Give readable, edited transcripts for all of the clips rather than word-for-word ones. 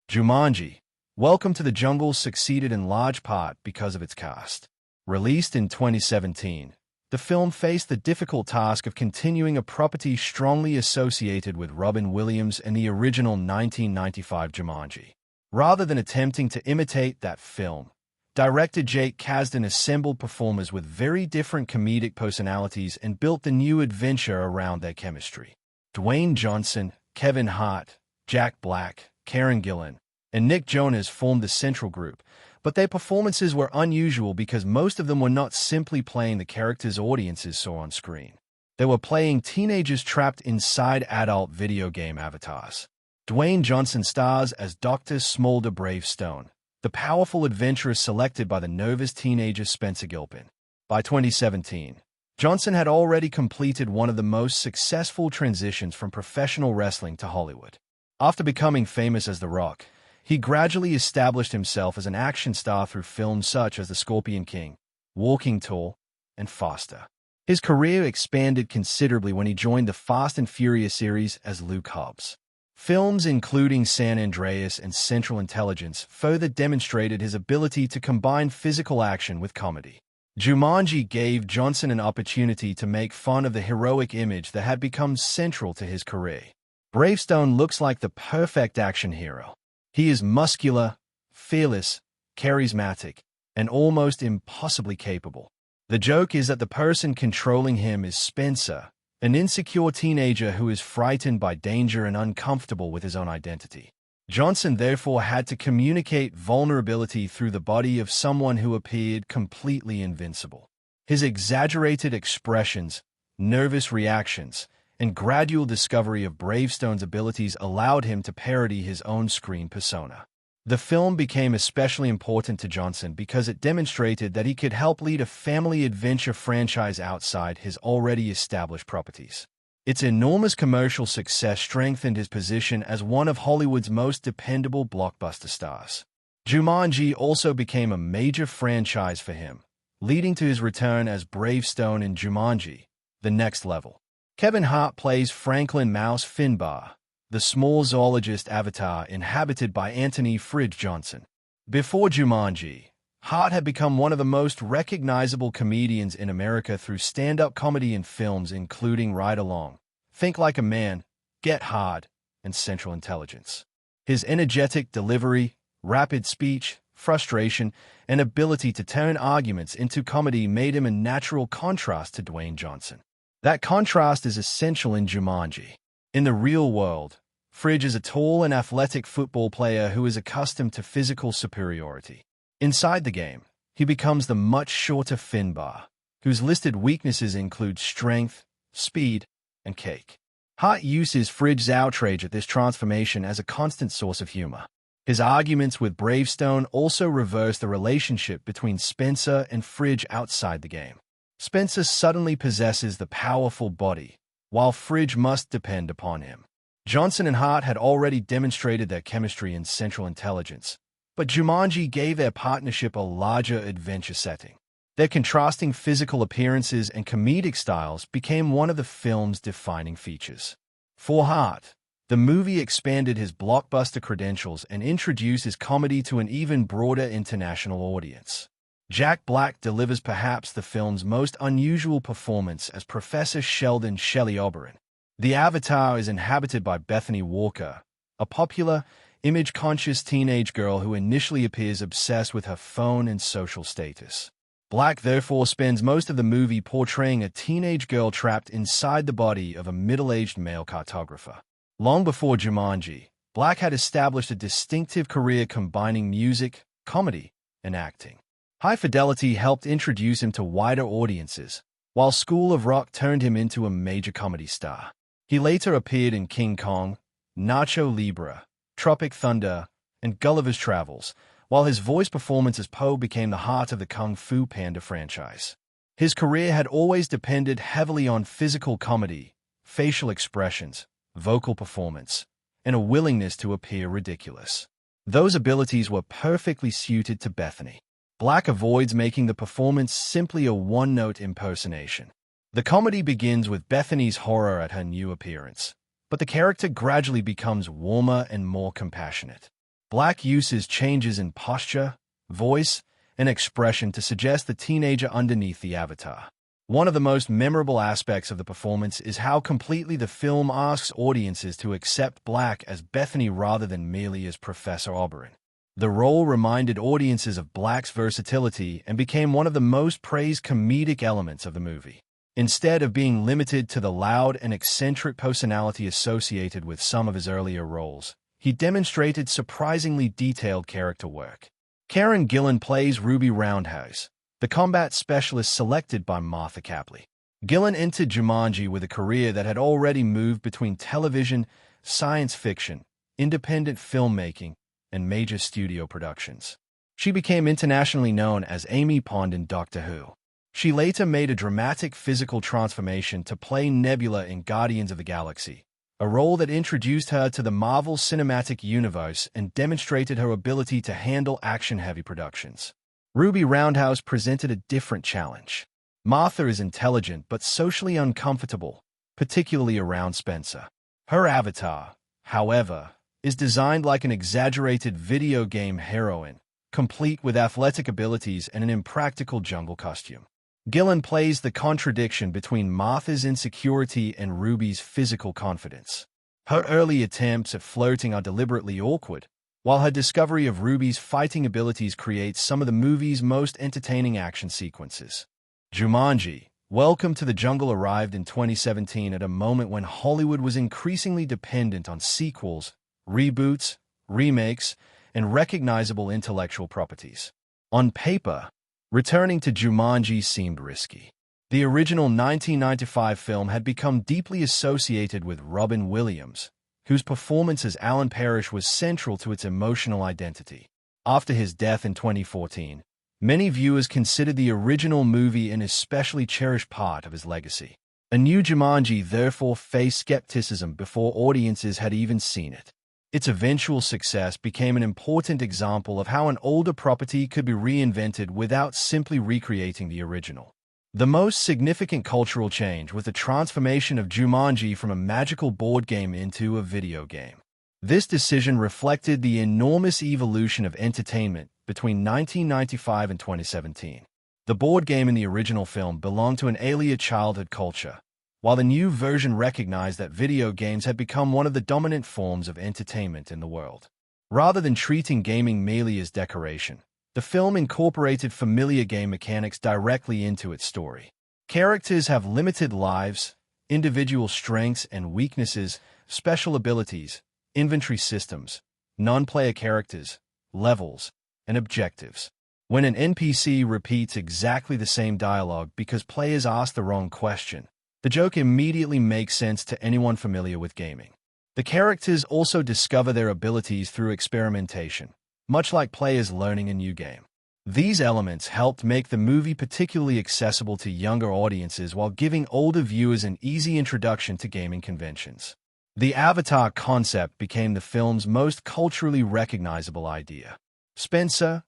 Jumanji, Welcome to the Jungle succeeded in large part because of its cast. Released in 2017, the film faced the difficult task of continuing a property strongly associated with Robin Williams and the original 1995 Jumanji. Rather than attempting to imitate that film, director Jake Kasdan assembled performers with very different comedic personalities and built the new adventure around their chemistry. Dwayne Johnson, Kevin Hart, Jack Black, Karen Gillan, and Nick Jonas formed the central group, but their performances were unusual because most of them were not simply playing the characters audiences saw on screen. They were playing teenagers trapped inside adult video game avatars. Dwayne Johnson stars as Dr. Smolder Bravestone, the powerful adventurer selected by the nervous teenager Spencer Gilpin. By 2017, Johnson had already completed one of the most successful transitions from professional wrestling to Hollywood. After becoming famous as The Rock, he gradually established himself as an action star through films such as The Scorpion King, Walking Tall, and Faster. His career expanded considerably when he joined the Fast and Furious series as Luke Hobbs. Films including San Andreas and Central Intelligence further demonstrated his ability to combine physical action with comedy. Jumanji gave Johnson an opportunity to make fun of the heroic image that had become central to his career. Bravestone looks like the perfect action hero. He is muscular, fearless, charismatic, and almost impossibly capable. The joke is that the person controlling him is Spencer, an insecure teenager who is frightened by danger and uncomfortable with his own identity. Johnson therefore had to communicate vulnerability through the body of someone who appeared completely invincible. His exaggerated expressions, nervous reactions, and gradual discovery of Bravestone's abilities allowed him to parody his own screen persona. The film became especially important to Johnson because it demonstrated that he could help lead a family adventure franchise outside his already established properties. Its enormous commercial success strengthened his position as one of Hollywood's most dependable blockbuster stars. Jumanji also became a major franchise for him, leading to his return as Bravestone in Jumanji: The Next Level. Kevin Hart plays Franklin Mouse Finbar, the small zoologist avatar inhabited by Anthony Fridge Johnson. Before Jumanji, Hart had become one of the most recognizable comedians in America through stand-up comedy in films including Ride Along, Think Like a Man, Get Hard, and Central Intelligence. His energetic delivery, rapid speech, frustration, and ability to turn arguments into comedy made him a natural contrast to Dwayne Johnson. That contrast is essential in Jumanji. In the real world, Fridge is a tall and athletic football player who is accustomed to physical superiority. Inside the game, he becomes the much shorter Finbar, whose listed weaknesses include strength, speed, and cake. Hart uses Fridge's outrage at this transformation as a constant source of humor. His arguments with Bravestone also reverse the relationship between Spencer and Fridge outside the game. Spencer suddenly possesses the powerful body, while Fridge must depend upon him. Johnson and Hart had already demonstrated their chemistry in Central Intelligence, but Jumanji gave their partnership a larger adventure setting. Their contrasting physical appearances and comedic styles became one of the film's defining features. For Hart, the movie expanded his blockbuster credentials and introduced his comedy to an even broader international audience. Jack Black delivers perhaps the film's most unusual performance as Professor Sheldon Shelley Oberon. The Avatar is inhabited by Bethany Walker, a popular, image-conscious teenage girl who initially appears obsessed with her phone and social status. Black therefore spends most of the movie portraying a teenage girl trapped inside the body of a middle-aged male cartographer. Long before Jumanji, Black had established a distinctive career combining music, comedy, and acting. High Fidelity helped introduce him to wider audiences, while School of Rock turned him into a major comedy star. He later appeared in King Kong, Nacho Libre, Tropic Thunder, and Gulliver's Travels, while his voice performance as Poe became the heart of the Kung Fu Panda franchise. His career had always depended heavily on physical comedy, facial expressions, vocal performance, and a willingness to appear ridiculous. Those abilities were perfectly suited to Bethany. Black avoids making the performance simply a one-note impersonation. The comedy begins with Bethany's horror at her new appearance, but the character gradually becomes warmer and more compassionate. Black uses changes in posture, voice, and expression to suggest the teenager underneath the avatar. One of the most memorable aspects of the performance is how completely the film asks audiences to accept Black as Bethany rather than merely as Professor Oberon. The role reminded audiences of Black's versatility and became one of the most praised comedic elements of the movie. Instead of being limited to the loud and eccentric personality associated with some of his earlier roles, he demonstrated surprisingly detailed character work. Karen Gillan plays Ruby Roundhouse, the combat specialist selected by Martha Capley. Gillan entered Jumanji with a career that had already moved between television, science fiction, independent filmmaking, and major studio productions. She became internationally known as Amy Pond in Doctor Who. She later made a dramatic physical transformation to play Nebula in Guardians of the Galaxy, a role that introduced her to the Marvel Cinematic Universe and demonstrated her ability to handle action-heavy productions. Ruby Roundhouse presented a different challenge. Martha is intelligent but socially uncomfortable, particularly around Spencer. Her avatar, however, is designed like an exaggerated video game heroine, complete with athletic abilities and an impractical jungle costume. Gillan plays the contradiction between Martha's insecurity and Ruby's physical confidence. Her early attempts at flirting are deliberately awkward, while her discovery of Ruby's fighting abilities creates some of the movie's most entertaining action sequences. Jumanji, Welcome to the Jungle arrived in 2017 at a moment when Hollywood was increasingly dependent on sequels, reboots, remakes, and recognizable intellectual properties. On paper, returning to Jumanji seemed risky. The original 1995 film had become deeply associated with Robin Williams, whose performance as Alan Parrish was central to its emotional identity. After his death in 2014, many viewers considered the original movie an especially cherished part of his legacy. A new Jumanji therefore faced skepticism before audiences had even seen it. Its eventual success became an important example of how an older property could be reinvented without simply recreating the original. The most significant cultural change was the transformation of Jumanji from a magical board game into a video game. This decision reflected the enormous evolution of entertainment between 1995 and 2017. The board game in the original film belonged to an alien childhood culture, while the new version recognized that video games had become one of the dominant forms of entertainment in the world. Rather than treating gaming merely as decoration, the film incorporated familiar game mechanics directly into its story. Characters have limited lives, individual strengths and weaknesses, special abilities, inventory systems, non-player characters, levels, and objectives. When an NPC repeats exactly the same dialogue because players ask the wrong question, the joke immediately makes sense to anyone familiar with gaming. The characters also discover their abilities through experimentation, much like players learning a new game. These elements helped make the movie particularly accessible to younger audiences while giving older viewers an easy introduction to gaming conventions. The Avatar concept became the film's most culturally recognizable idea. Spencer,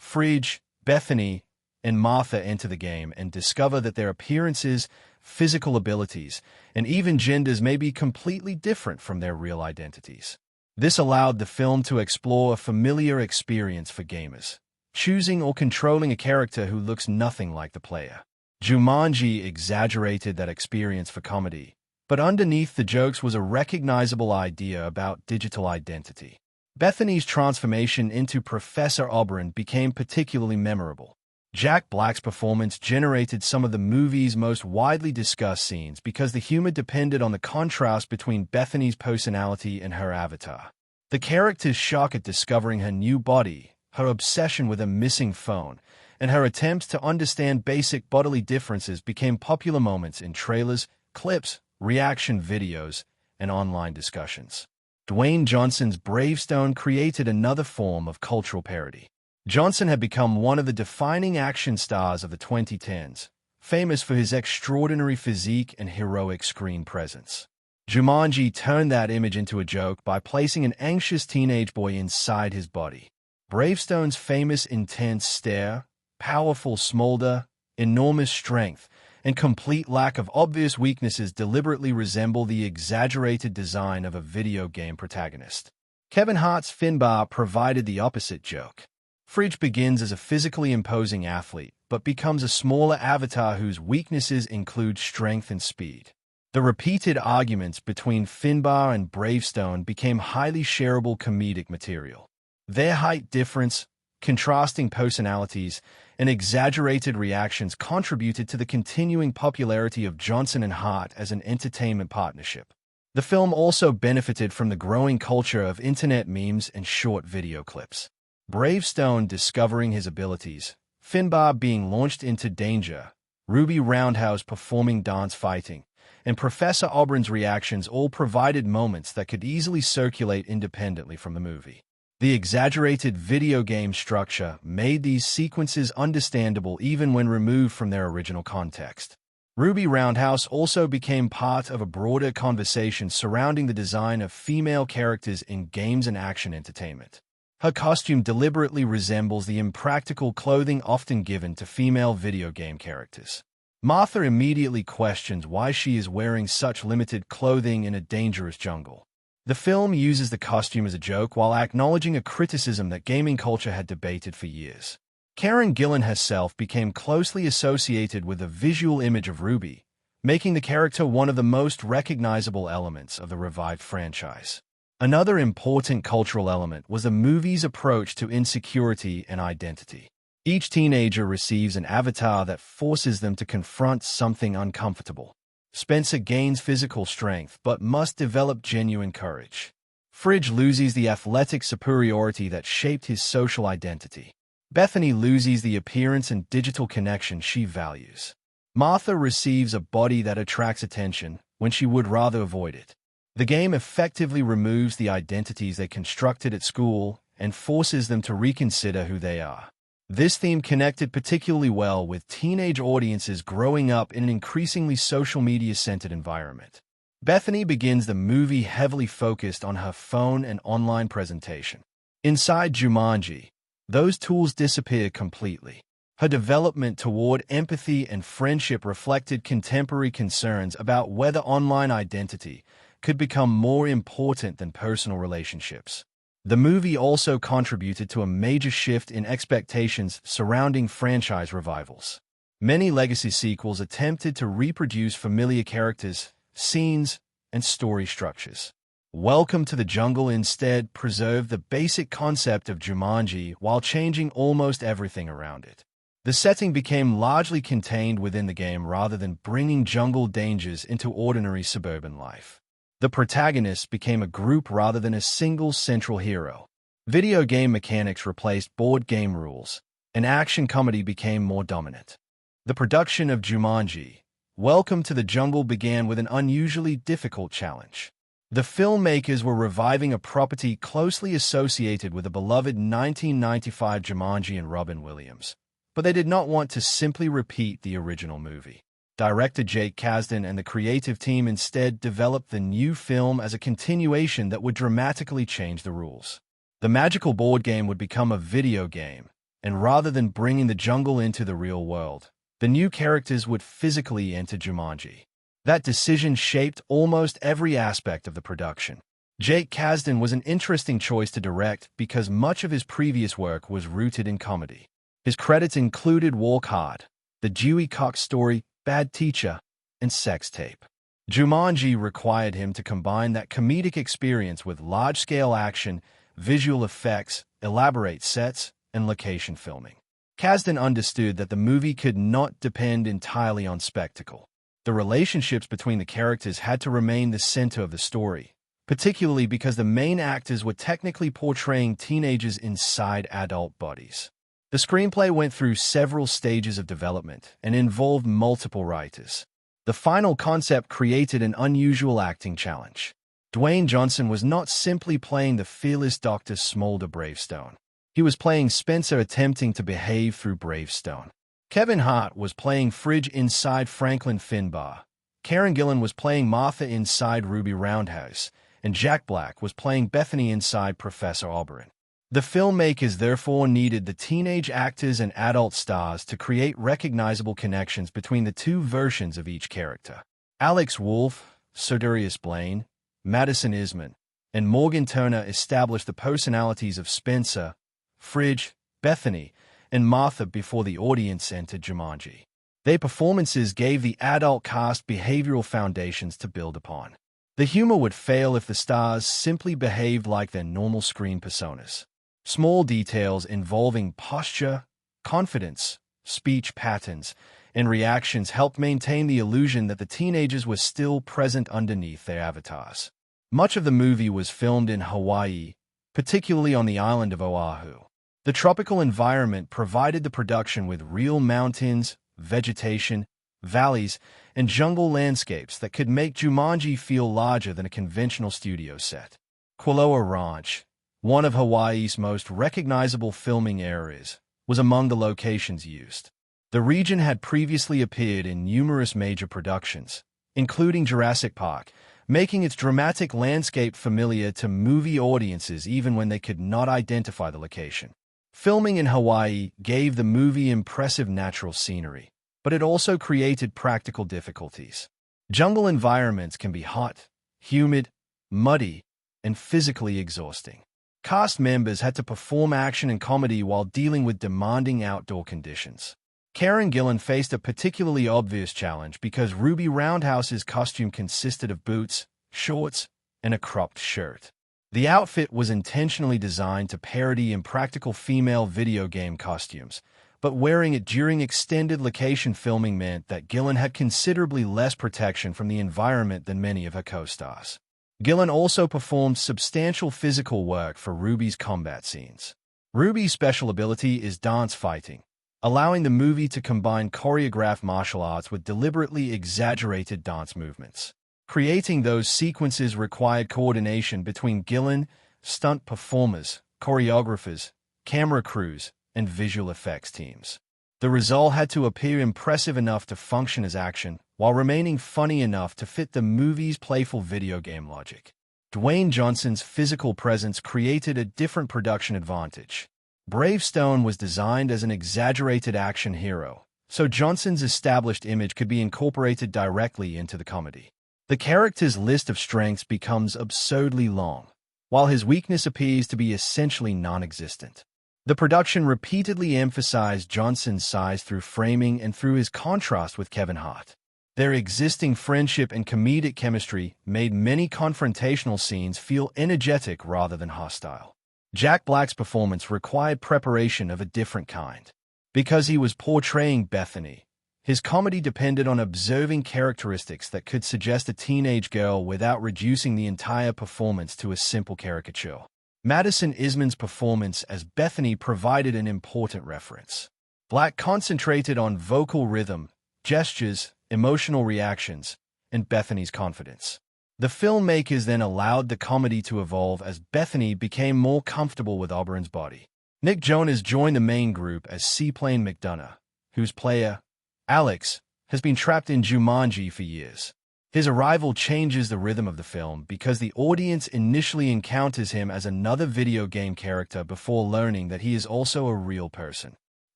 Fridge, Bethany, and Martha enter the game and discover that their appearances, physical abilities, and even genders may be completely different from their real identities. This allowed the film to explore a familiar experience for gamers, choosing or controlling a character who looks nothing like the player. Jumanji exaggerated that experience for comedy, but underneath the jokes was a recognizable idea about digital identity. Bethany's transformation into Professor Oberon became particularly memorable. Jack Black's performance generated some of the movie's most widely discussed scenes because the humor depended on the contrast between Bethany's personality and her avatar. The character's shock at discovering her new body, her obsession with a missing phone, and her attempts to understand basic bodily differences became popular moments in trailers, clips, reaction videos, and online discussions. Dwayne Johnson's Bravestone created another form of cultural parody. Johnson had become one of the defining action stars of the 2010s, famous for his extraordinary physique and heroic screen presence. Jumanji turned that image into a joke by placing an anxious teenage boy inside his body. Bravestone's famous intense stare, powerful smolder, enormous strength, and complete lack of obvious weaknesses deliberately resemble the exaggerated design of a video game protagonist. Kevin Hart's Finbar provided the opposite joke. Fridge begins as a physically imposing athlete, but becomes a smaller avatar whose weaknesses include strength and speed. The repeated arguments between Finbar and Bravestone became highly shareable comedic material. Their height difference, contrasting personalities, and exaggerated reactions contributed to the continuing popularity of Johnson and Hart as an entertainment partnership. The film also benefited from the growing culture of internet memes and short video clips. Bravestone discovering his abilities, Finbar being launched into danger, Ruby Roundhouse performing dance fighting, and Professor Oberon's reactions all provided moments that could easily circulate independently from the movie. The exaggerated video game structure made these sequences understandable even when removed from their original context. Ruby Roundhouse also became part of a broader conversation surrounding the design of female characters in games and action entertainment. Her costume deliberately resembles the impractical clothing often given to female video game characters. Martha immediately questions why she is wearing such limited clothing in a dangerous jungle. The film uses the costume as a joke while acknowledging a criticism that gaming culture had debated for years. Karen Gillan herself became closely associated with the visual image of Ruby, making the character one of the most recognizable elements of the revived franchise. Another important cultural element was the movie's approach to insecurity and identity. Each teenager receives an avatar that forces them to confront something uncomfortable. Spencer gains physical strength but must develop genuine courage. Fridge loses the athletic superiority that shaped his social identity. Bethany loses the appearance and digital connection she values. Martha receives a body that attracts attention when she would rather avoid it. The game effectively removes the identities they constructed at school and forces them to reconsider who they are. This theme connected particularly well with teenage audiences growing up in an increasingly social media-centered environment. Bethany begins the movie heavily focused on her phone and online presentation. Inside Jumanji, those tools disappear completely. Her development toward empathy and friendship reflected contemporary concerns about whether online identity could become more important than personal relationships. The movie also contributed to a major shift in expectations surrounding franchise revivals. Many legacy sequels attempted to reproduce familiar characters, scenes, and story structures. Welcome to the Jungle instead preserved the basic concept of Jumanji while changing almost everything around it. The setting became largely contained within the game rather than bringing jungle dangers into ordinary suburban life. The protagonists became a group rather than a single central hero. Video game mechanics replaced board game rules, and action comedy became more dominant. The production of Jumanji, Welcome to the Jungle began with an unusually difficult challenge. The filmmakers were reviving a property closely associated with the beloved 1995 Jumanji and Robin Williams, but they did not want to simply repeat the original movie. Director Jake Kasdan and the creative team instead developed the new film as a continuation that would dramatically change the rules. The magical board game would become a video game, and rather than bringing the jungle into the real world, the new characters would physically enter Jumanji. That decision shaped almost every aspect of the production. Jake Kasdan was an interesting choice to direct because much of his previous work was rooted in comedy. His credits included Walk Hard, The Dewey Cox Story, Bad Teacher, and Sex Tape. Jumanji required him to combine that comedic experience with large-scale action, visual effects, elaborate sets, and location filming. Kasdan understood that the movie could not depend entirely on spectacle. The relationships between the characters had to remain the center of the story, particularly because the main actors were technically portraying teenagers inside adult bodies. The screenplay went through several stages of development and involved multiple writers. The final concept created an unusual acting challenge. Dwayne Johnson was not simply playing the fearless Dr. Smolder Bravestone. He was playing Spencer attempting to behave through Bravestone. Kevin Hart was playing Fridge inside Franklin Finbar. Karen Gillan was playing Martha inside Ruby Roundhouse, and Jack Black was playing Bethany inside Professor Oberon. The filmmakers therefore needed the teenage actors and adult stars to create recognizable connections between the two versions of each character. Alex Wolff, Sir Darius Blaine, Madison Isman, and Morgan Turner established the personalities of Spencer, Fridge, Bethany, and Martha before the audience entered Jumanji. Their performances gave the adult cast behavioral foundations to build upon. The humor would fail if the stars simply behaved like their normal screen personas. Small details involving posture, confidence, speech patterns, and reactions helped maintain the illusion that the teenagers were still present underneath their avatars. Much of the movie was filmed in Hawaii, particularly on the island of Oahu. The tropical environment provided the production with real mountains, vegetation, valleys, and jungle landscapes that could make Jumanji feel larger than a conventional studio set. Quiloa Ranch, one of Hawaii's most recognizable filming areas, was among the locations used. The region had previously appeared in numerous major productions, including Jurassic Park, making its dramatic landscape familiar to movie audiences even when they could not identify the location. Filming in Hawaii gave the movie impressive natural scenery, but it also created practical difficulties. Jungle environments can be hot, humid, muddy, and physically exhausting. Cast members had to perform action and comedy while dealing with demanding outdoor conditions. Karen Gillan faced a particularly obvious challenge because Ruby Roundhouse's costume consisted of boots, shorts, and a cropped shirt. The outfit was intentionally designed to parody impractical female video game costumes, but wearing it during extended location filming meant that Gillan had considerably less protection from the environment than many of her co-stars. Gillan also performed substantial physical work for Ruby's combat scenes. Ruby's special ability is dance fighting, allowing the movie to combine choreographed martial arts with deliberately exaggerated dance movements. Creating those sequences required coordination between Gillan, stunt performers, choreographers, camera crews, and visual effects teams. The result had to appear impressive enough to function as action, while remaining funny enough to fit the movie's playful video game logic. Dwayne Johnson's physical presence created a different production advantage. Bravestone was designed as an exaggerated action hero, so Johnson's established image could be incorporated directly into the comedy. The character's list of strengths becomes absurdly long, while his weakness appears to be essentially non-existent. The production repeatedly emphasized Johnson's size through framing and through his contrast with Kevin Hart. Their existing friendship and comedic chemistry made many confrontational scenes feel energetic rather than hostile. Jack Black's performance required preparation of a different kind. Because he was portraying Bethany, his comedy depended on observing characteristics that could suggest a teenage girl without reducing the entire performance to a simple caricature. Madison Isman's performance as Bethany provided an important reference. Black concentrated on vocal rhythm, gestures, emotional reactions, and Bethany's confidence. The filmmakers then allowed the comedy to evolve as Bethany became more comfortable with Oberon's body. Nick Jonas joined the main group as Seaplane McDonough, whose player, Alex, has been trapped in Jumanji for years. His arrival changes the rhythm of the film because the audience initially encounters him as another video game character before learning that he is also a real person.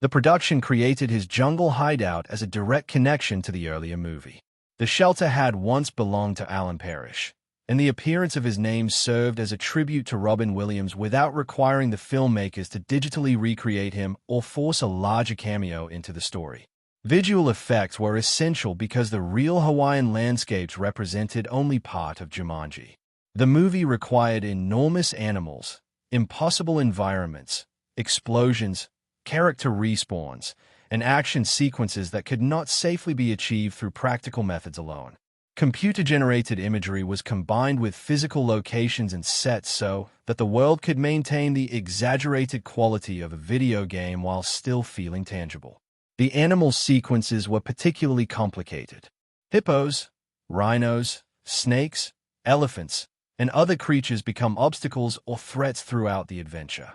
The production created his jungle hideout as a direct connection to the earlier movie. The shelter had once belonged to Alan Parrish, and the appearance of his name served as a tribute to Robin Williams without requiring the filmmakers to digitally recreate him or force a larger cameo into the story. Visual effects were essential because the real Hawaiian landscapes represented only part of Jumanji. The movie required enormous animals, impossible environments, explosions, character respawns, and action sequences that could not safely be achieved through practical methods alone. Computer-generated imagery was combined with physical locations and sets so that the world could maintain the exaggerated quality of a video game while still feeling tangible. The animal sequences were particularly complicated. Hippos, rhinos, snakes, elephants, and other creatures become obstacles or threats throughout the adventure.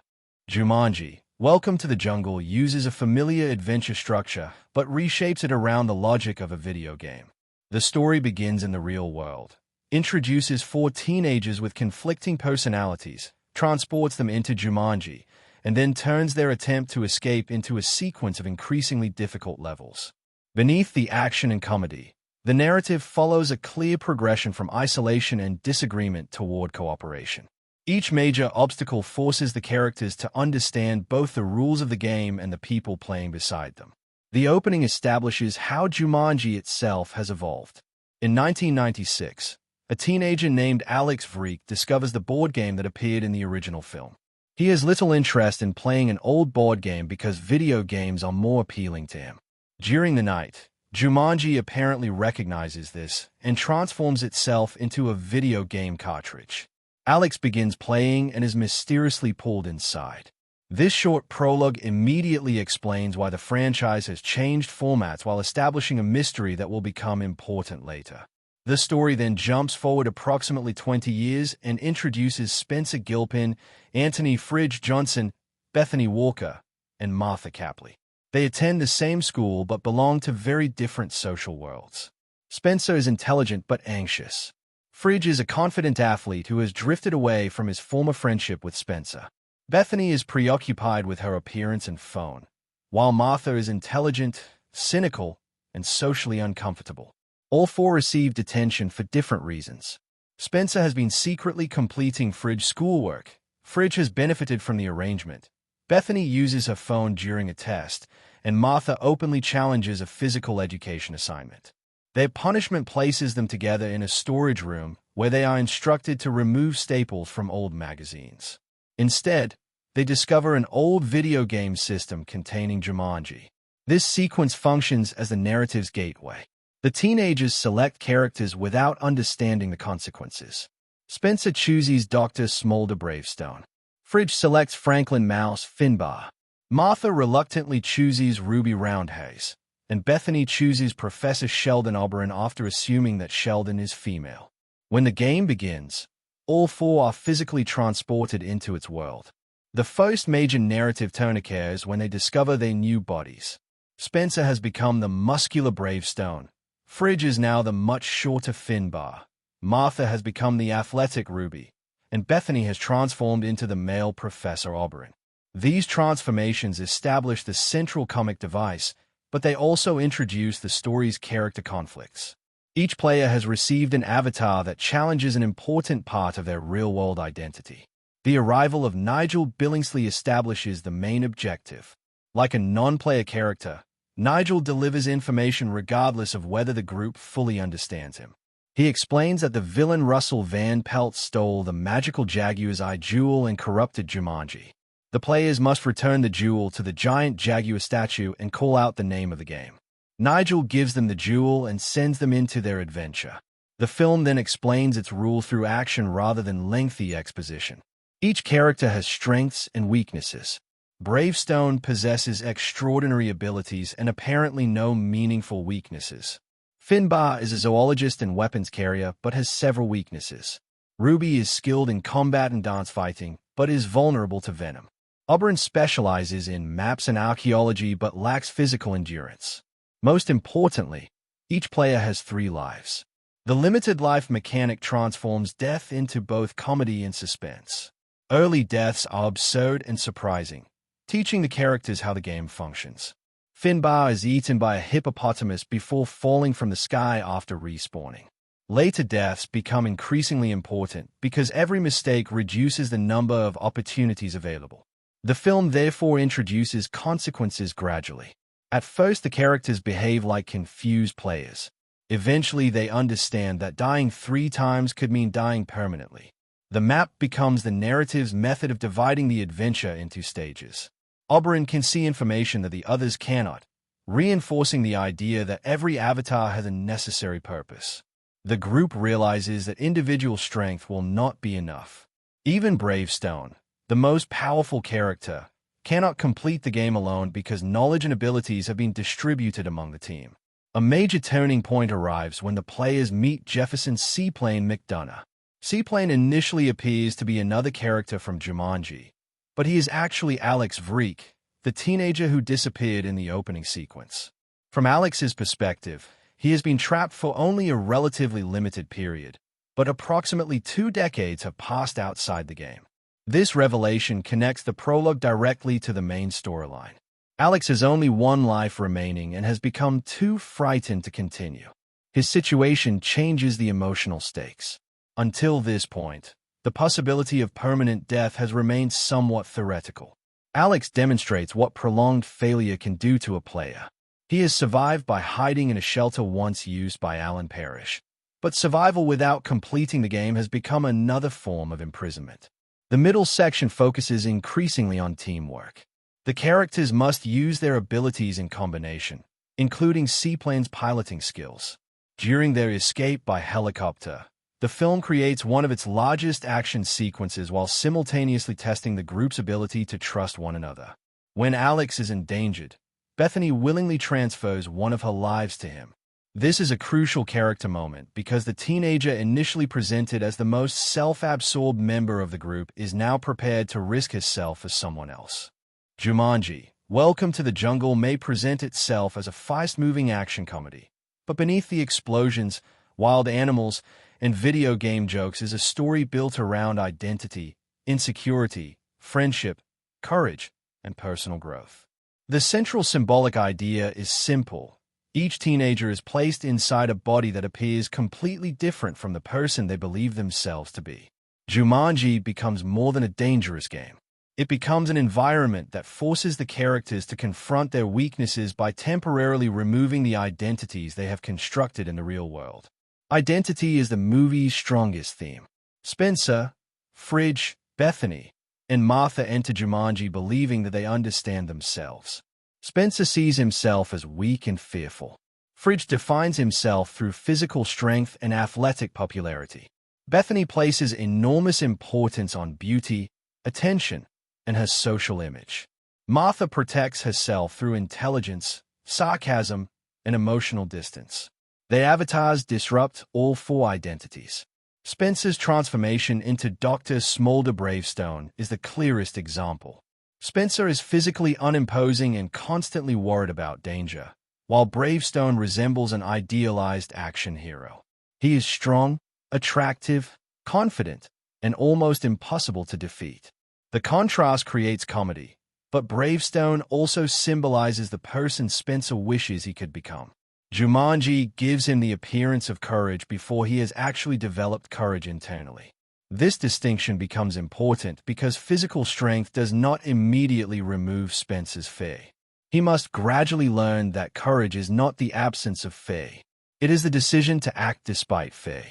Jumanji, Welcome to the Jungle uses a familiar adventure structure, but reshapes it around the logic of a video game. The story begins in the real world, introduces 4 teenagers with conflicting personalities, transports them into Jumanji, and then turns their attempt to escape into a sequence of increasingly difficult levels. Beneath the action and comedy, the narrative follows a clear progression from isolation and disagreement toward cooperation. Each major obstacle forces the characters to understand both the rules of the game and the people playing beside them. The opening establishes how Jumanji itself has evolved. In 1996, a teenager named Alex Vreek discovers the board game that appeared in the original film. He has little interest in playing an old board game because video games are more appealing to him. During the night, Jumanji apparently recognizes this and transforms itself into a video game cartridge. Alex begins playing and is mysteriously pulled inside. This short prologue immediately explains why the franchise has changed formats while establishing a mystery that will become important later. The story then jumps forward approximately 20 years and introduces Spencer Gilpin, Anthony Fridge Johnson, Bethany Walker, and Martha Capley. They attend the same school but belong to very different social worlds. Spencer is intelligent but anxious. Fridge is a confident athlete who has drifted away from his former friendship with Spencer. Bethany is preoccupied with her appearance and phone, while Martha is intelligent, cynical, and socially uncomfortable. All four receive detention for different reasons. Spencer has been secretly completing Fridge's schoolwork. Fridge has benefited from the arrangement. Bethany uses her phone during a test, and Martha openly challenges a physical education assignment. Their punishment places them together in a storage room where they are instructed to remove staples from old magazines. Instead, they discover an old video game system containing Jumanji. This sequence functions as the narrative's gateway. The teenagers select characters without understanding the consequences. Spencer chooses Dr. Smolder Bravestone. Fridge selects Franklin Mouse Finbar. Martha reluctantly chooses Ruby Roundhaze. And Bethany chooses Professor Sheldon Oberon after assuming that Sheldon is female. When the game begins, all four are physically transported into its world. The first major narrative turn occurs when they discover their new bodies. Spencer has become the muscular Bravestone. Fridge is now the much shorter Finbar. Martha has become the athletic Ruby, and Bethany has transformed into the male Professor Oberon. These transformations establish the central comic device, but they also introduce the story's character conflicts. Each player has received an avatar that challenges an important part of their real-world identity. The arrival of Nigel Billingsley establishes the main objective. Like a non-player character, Nigel delivers information regardless of whether the group fully understands him. He explains that the villain Russell Van Pelt stole the magical Jaguar's Eye jewel and corrupted Jumanji. The players must return the jewel to the giant Jaguar statue and call out the name of the game. Nigel gives them the jewel and sends them into their adventure. The film then explains its rules through action rather than lengthy exposition. Each character has strengths and weaknesses. Bravestone possesses extraordinary abilities and apparently no meaningful weaknesses. Finbar is a zoologist and weapons carrier but has several weaknesses. Ruby is skilled in combat and dance fighting but is vulnerable to venom. Oberon specializes in maps and archaeology but lacks physical endurance. Most importantly, each player has 3 lives. The limited life mechanic transforms death into both comedy and suspense. Early deaths are absurd and surprising, teaching the characters how the game functions. Finbar is eaten by a hippopotamus before falling from the sky after respawning. Later deaths become increasingly important because every mistake reduces the number of opportunities available. The film therefore introduces consequences gradually. At first, the characters behave like confused players. Eventually, they understand that dying 3 times could mean dying permanently. The map becomes the narrative's method of dividing the adventure into stages. Oberon can see information that the others cannot, reinforcing the idea that every avatar has a necessary purpose. The group realizes that individual strength will not be enough. Even Bravestone, the most powerful character, cannot complete the game alone because knowledge and abilities have been distributed among the team. A major turning point arrives when the players meet Jefferson Seaplane McDonough. Seaplane initially appears to be another character from Jumanji, but he is actually Alex Vreek, the teenager who disappeared in the opening sequence. From Alex's perspective, he has been trapped for only a relatively limited period, but approximately 2 decades have passed outside the game. This revelation connects the prologue directly to the main storyline. Alex has only 1 life remaining and has become too frightened to continue. His situation changes the emotional stakes. Until this point, The possibility of permanent death has remained somewhat theoretical. Alex demonstrates what prolonged failure can do to a player. He has survived by hiding in a shelter once used by Alan Parrish. But survival without completing the game has become another form of imprisonment. The middle section focuses increasingly on teamwork. The characters must use their abilities in combination, including seaplanes' piloting skills. During their escape by helicopter, the film creates one of its largest action sequences while simultaneously testing the group's ability to trust one another. When Alex is endangered, Bethany willingly transfers one of her lives to him. This is a crucial character moment because the teenager initially presented as the most self-absorbed member of the group is now prepared to risk herself for someone else. Jumanji, Welcome to the Jungle may present itself as a fast-moving action comedy, but beneath the explosions, wild animals, and video game jokes is a story built around identity, insecurity, friendship, courage, and personal growth. The central symbolic idea is simple. Each teenager is placed inside a body that appears completely different from the person they believe themselves to be. Jumanji becomes more than a dangerous game. It becomes an environment that forces the characters to confront their weaknesses by temporarily removing the identities they have constructed in the real world. Identity is the movie's strongest theme. Spencer, Fridge, Bethany, and Martha enter Jumanji believing that they understand themselves. Spencer sees himself as weak and fearful. Fridge defines himself through physical strength and athletic popularity. Bethany places enormous importance on beauty, attention, and her social image. Martha protects herself through intelligence, sarcasm, and emotional distance. The avatars disrupt all four identities. Spencer's transformation into Dr. Smolder Bravestone is the clearest example. Spencer is physically unimposing and constantly worried about danger, while Bravestone resembles an idealized action hero. He is strong, attractive, confident, and almost impossible to defeat. The contrast creates comedy, but Bravestone also symbolizes the person Spencer wishes he could become. Jumanji gives him the appearance of courage before he has actually developed courage internally. This distinction becomes important because physical strength does not immediately remove Spencer's fear. He must gradually learn that courage is not the absence of fear. It is the decision to act despite fear.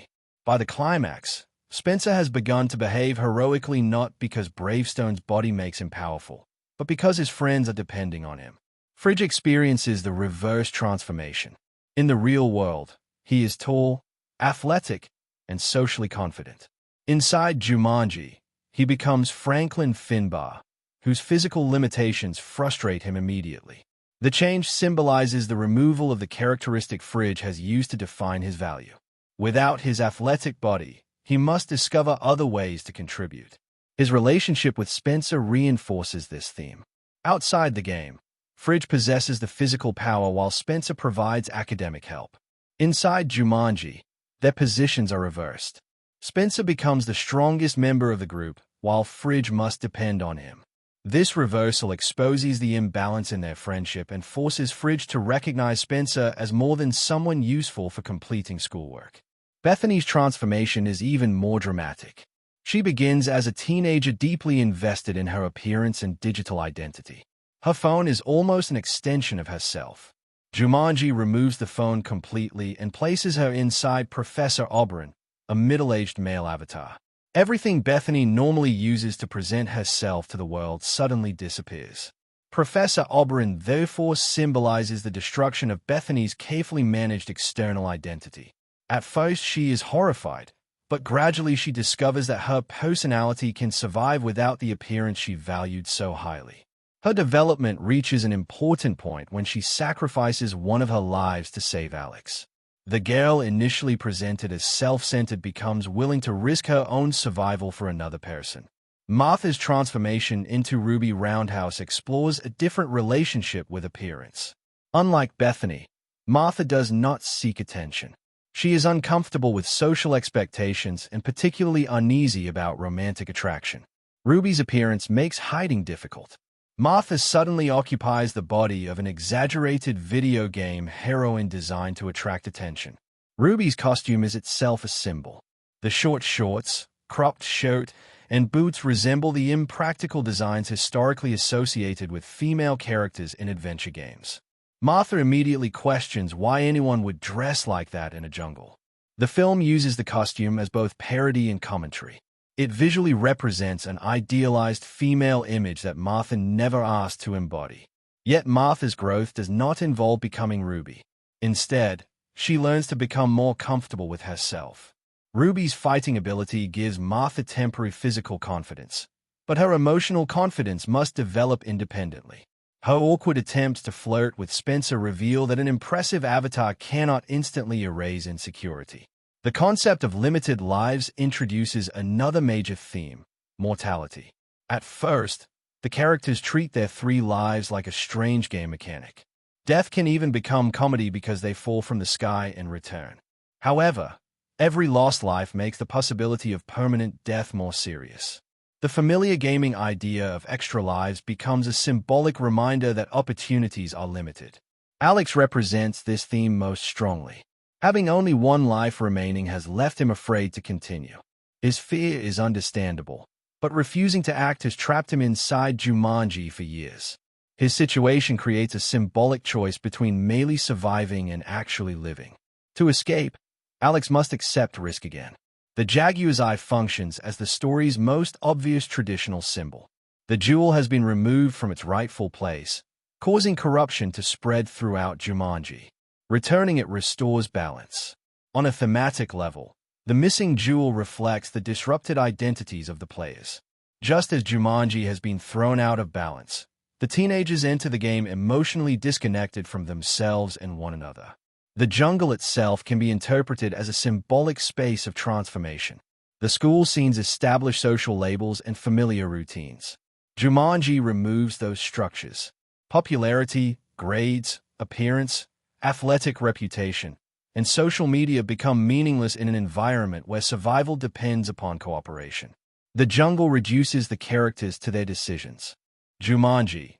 By the climax, Spencer has begun to behave heroically not because Bravestone's body makes him powerful, but because his friends are depending on him. Fridge experiences the reverse transformation. In the real world, he is tall, athletic, and socially confident. Inside Jumanji, he becomes Franklin Finbar, whose physical limitations frustrate him immediately. The change symbolizes the removal of the characteristic Fridge has used to define his value. Without his athletic body, he must discover other ways to contribute. His relationship with Spencer reinforces this theme. Outside the game, Fridge possesses the physical power while Spencer provides academic help. Inside Jumanji, their positions are reversed. Spencer becomes the strongest member of the group, while Fridge must depend on him. This reversal exposes the imbalance in their friendship and forces Fridge to recognize Spencer as more than someone useful for completing schoolwork. Bethany's transformation is even more dramatic. She begins as a teenager deeply invested in her appearance and digital identity. Her phone is almost an extension of herself. Jumanji removes the phone completely and places her inside Professor Oberon, a middle-aged male avatar. Everything Bethany normally uses to present herself to the world suddenly disappears. Professor Oberon therefore symbolizes the destruction of Bethany's carefully managed external identity. At first, she is horrified, but gradually she discovers that her personality can survive without the appearance she valued so highly. Her development reaches an important point when she sacrifices one of her lives to save Alex. The girl initially presented as self-centered becomes willing to risk her own survival for another person. Martha's transformation into Ruby Roundhouse explores a different relationship with appearance. Unlike Bethany, Martha does not seek attention. She is uncomfortable with social expectations and particularly uneasy about romantic attraction. Ruby's appearance makes hiding difficult. Martha suddenly occupies the body of an exaggerated video game heroine designed to attract attention. Ruby's costume is itself a symbol. The short shorts, cropped shirt, and boots resemble the impractical designs historically associated with female characters in adventure games. Martha immediately questions why anyone would dress like that in a jungle. The film uses the costume as both parody and commentary. It visually represents an idealized female image that Martha never asked to embody. Yet Martha's growth does not involve becoming Ruby. Instead, she learns to become more comfortable with herself. Ruby's fighting ability gives Martha temporary physical confidence, but her emotional confidence must develop independently. Her awkward attempts to flirt with Spencer reveal that an impressive avatar cannot instantly erase insecurity. The concept of limited lives introduces another major theme: mortality. At first, the characters treat their 3 lives like a strange game mechanic. Death can even become comedy because they fall from the sky and return. However, every lost life makes the possibility of permanent death more serious. The familiar gaming idea of extra lives becomes a symbolic reminder that opportunities are limited. Alex represents this theme most strongly. Having only 1 life remaining has left him afraid to continue. His fear is understandable, but refusing to act has trapped him inside Jumanji for years. His situation creates a symbolic choice between merely surviving and actually living. To escape, Alex must accept risk again. The Jaguar's eye functions as the story's most obvious traditional symbol. The jewel has been removed from its rightful place, causing corruption to spread throughout Jumanji. Returning it restores balance. On a thematic level, the missing jewel reflects the disrupted identities of the players. Just as Jumanji has been thrown out of balance, the teenagers enter the game emotionally disconnected from themselves and one another. The jungle itself can be interpreted as a symbolic space of transformation. The school scenes establish social labels and familiar routines. Jumanji removes those structures. Popularity, grades, appearance, athletic reputation, and social media become meaningless in an environment where survival depends upon cooperation. The jungle reduces the characters to their decisions. Jumanji,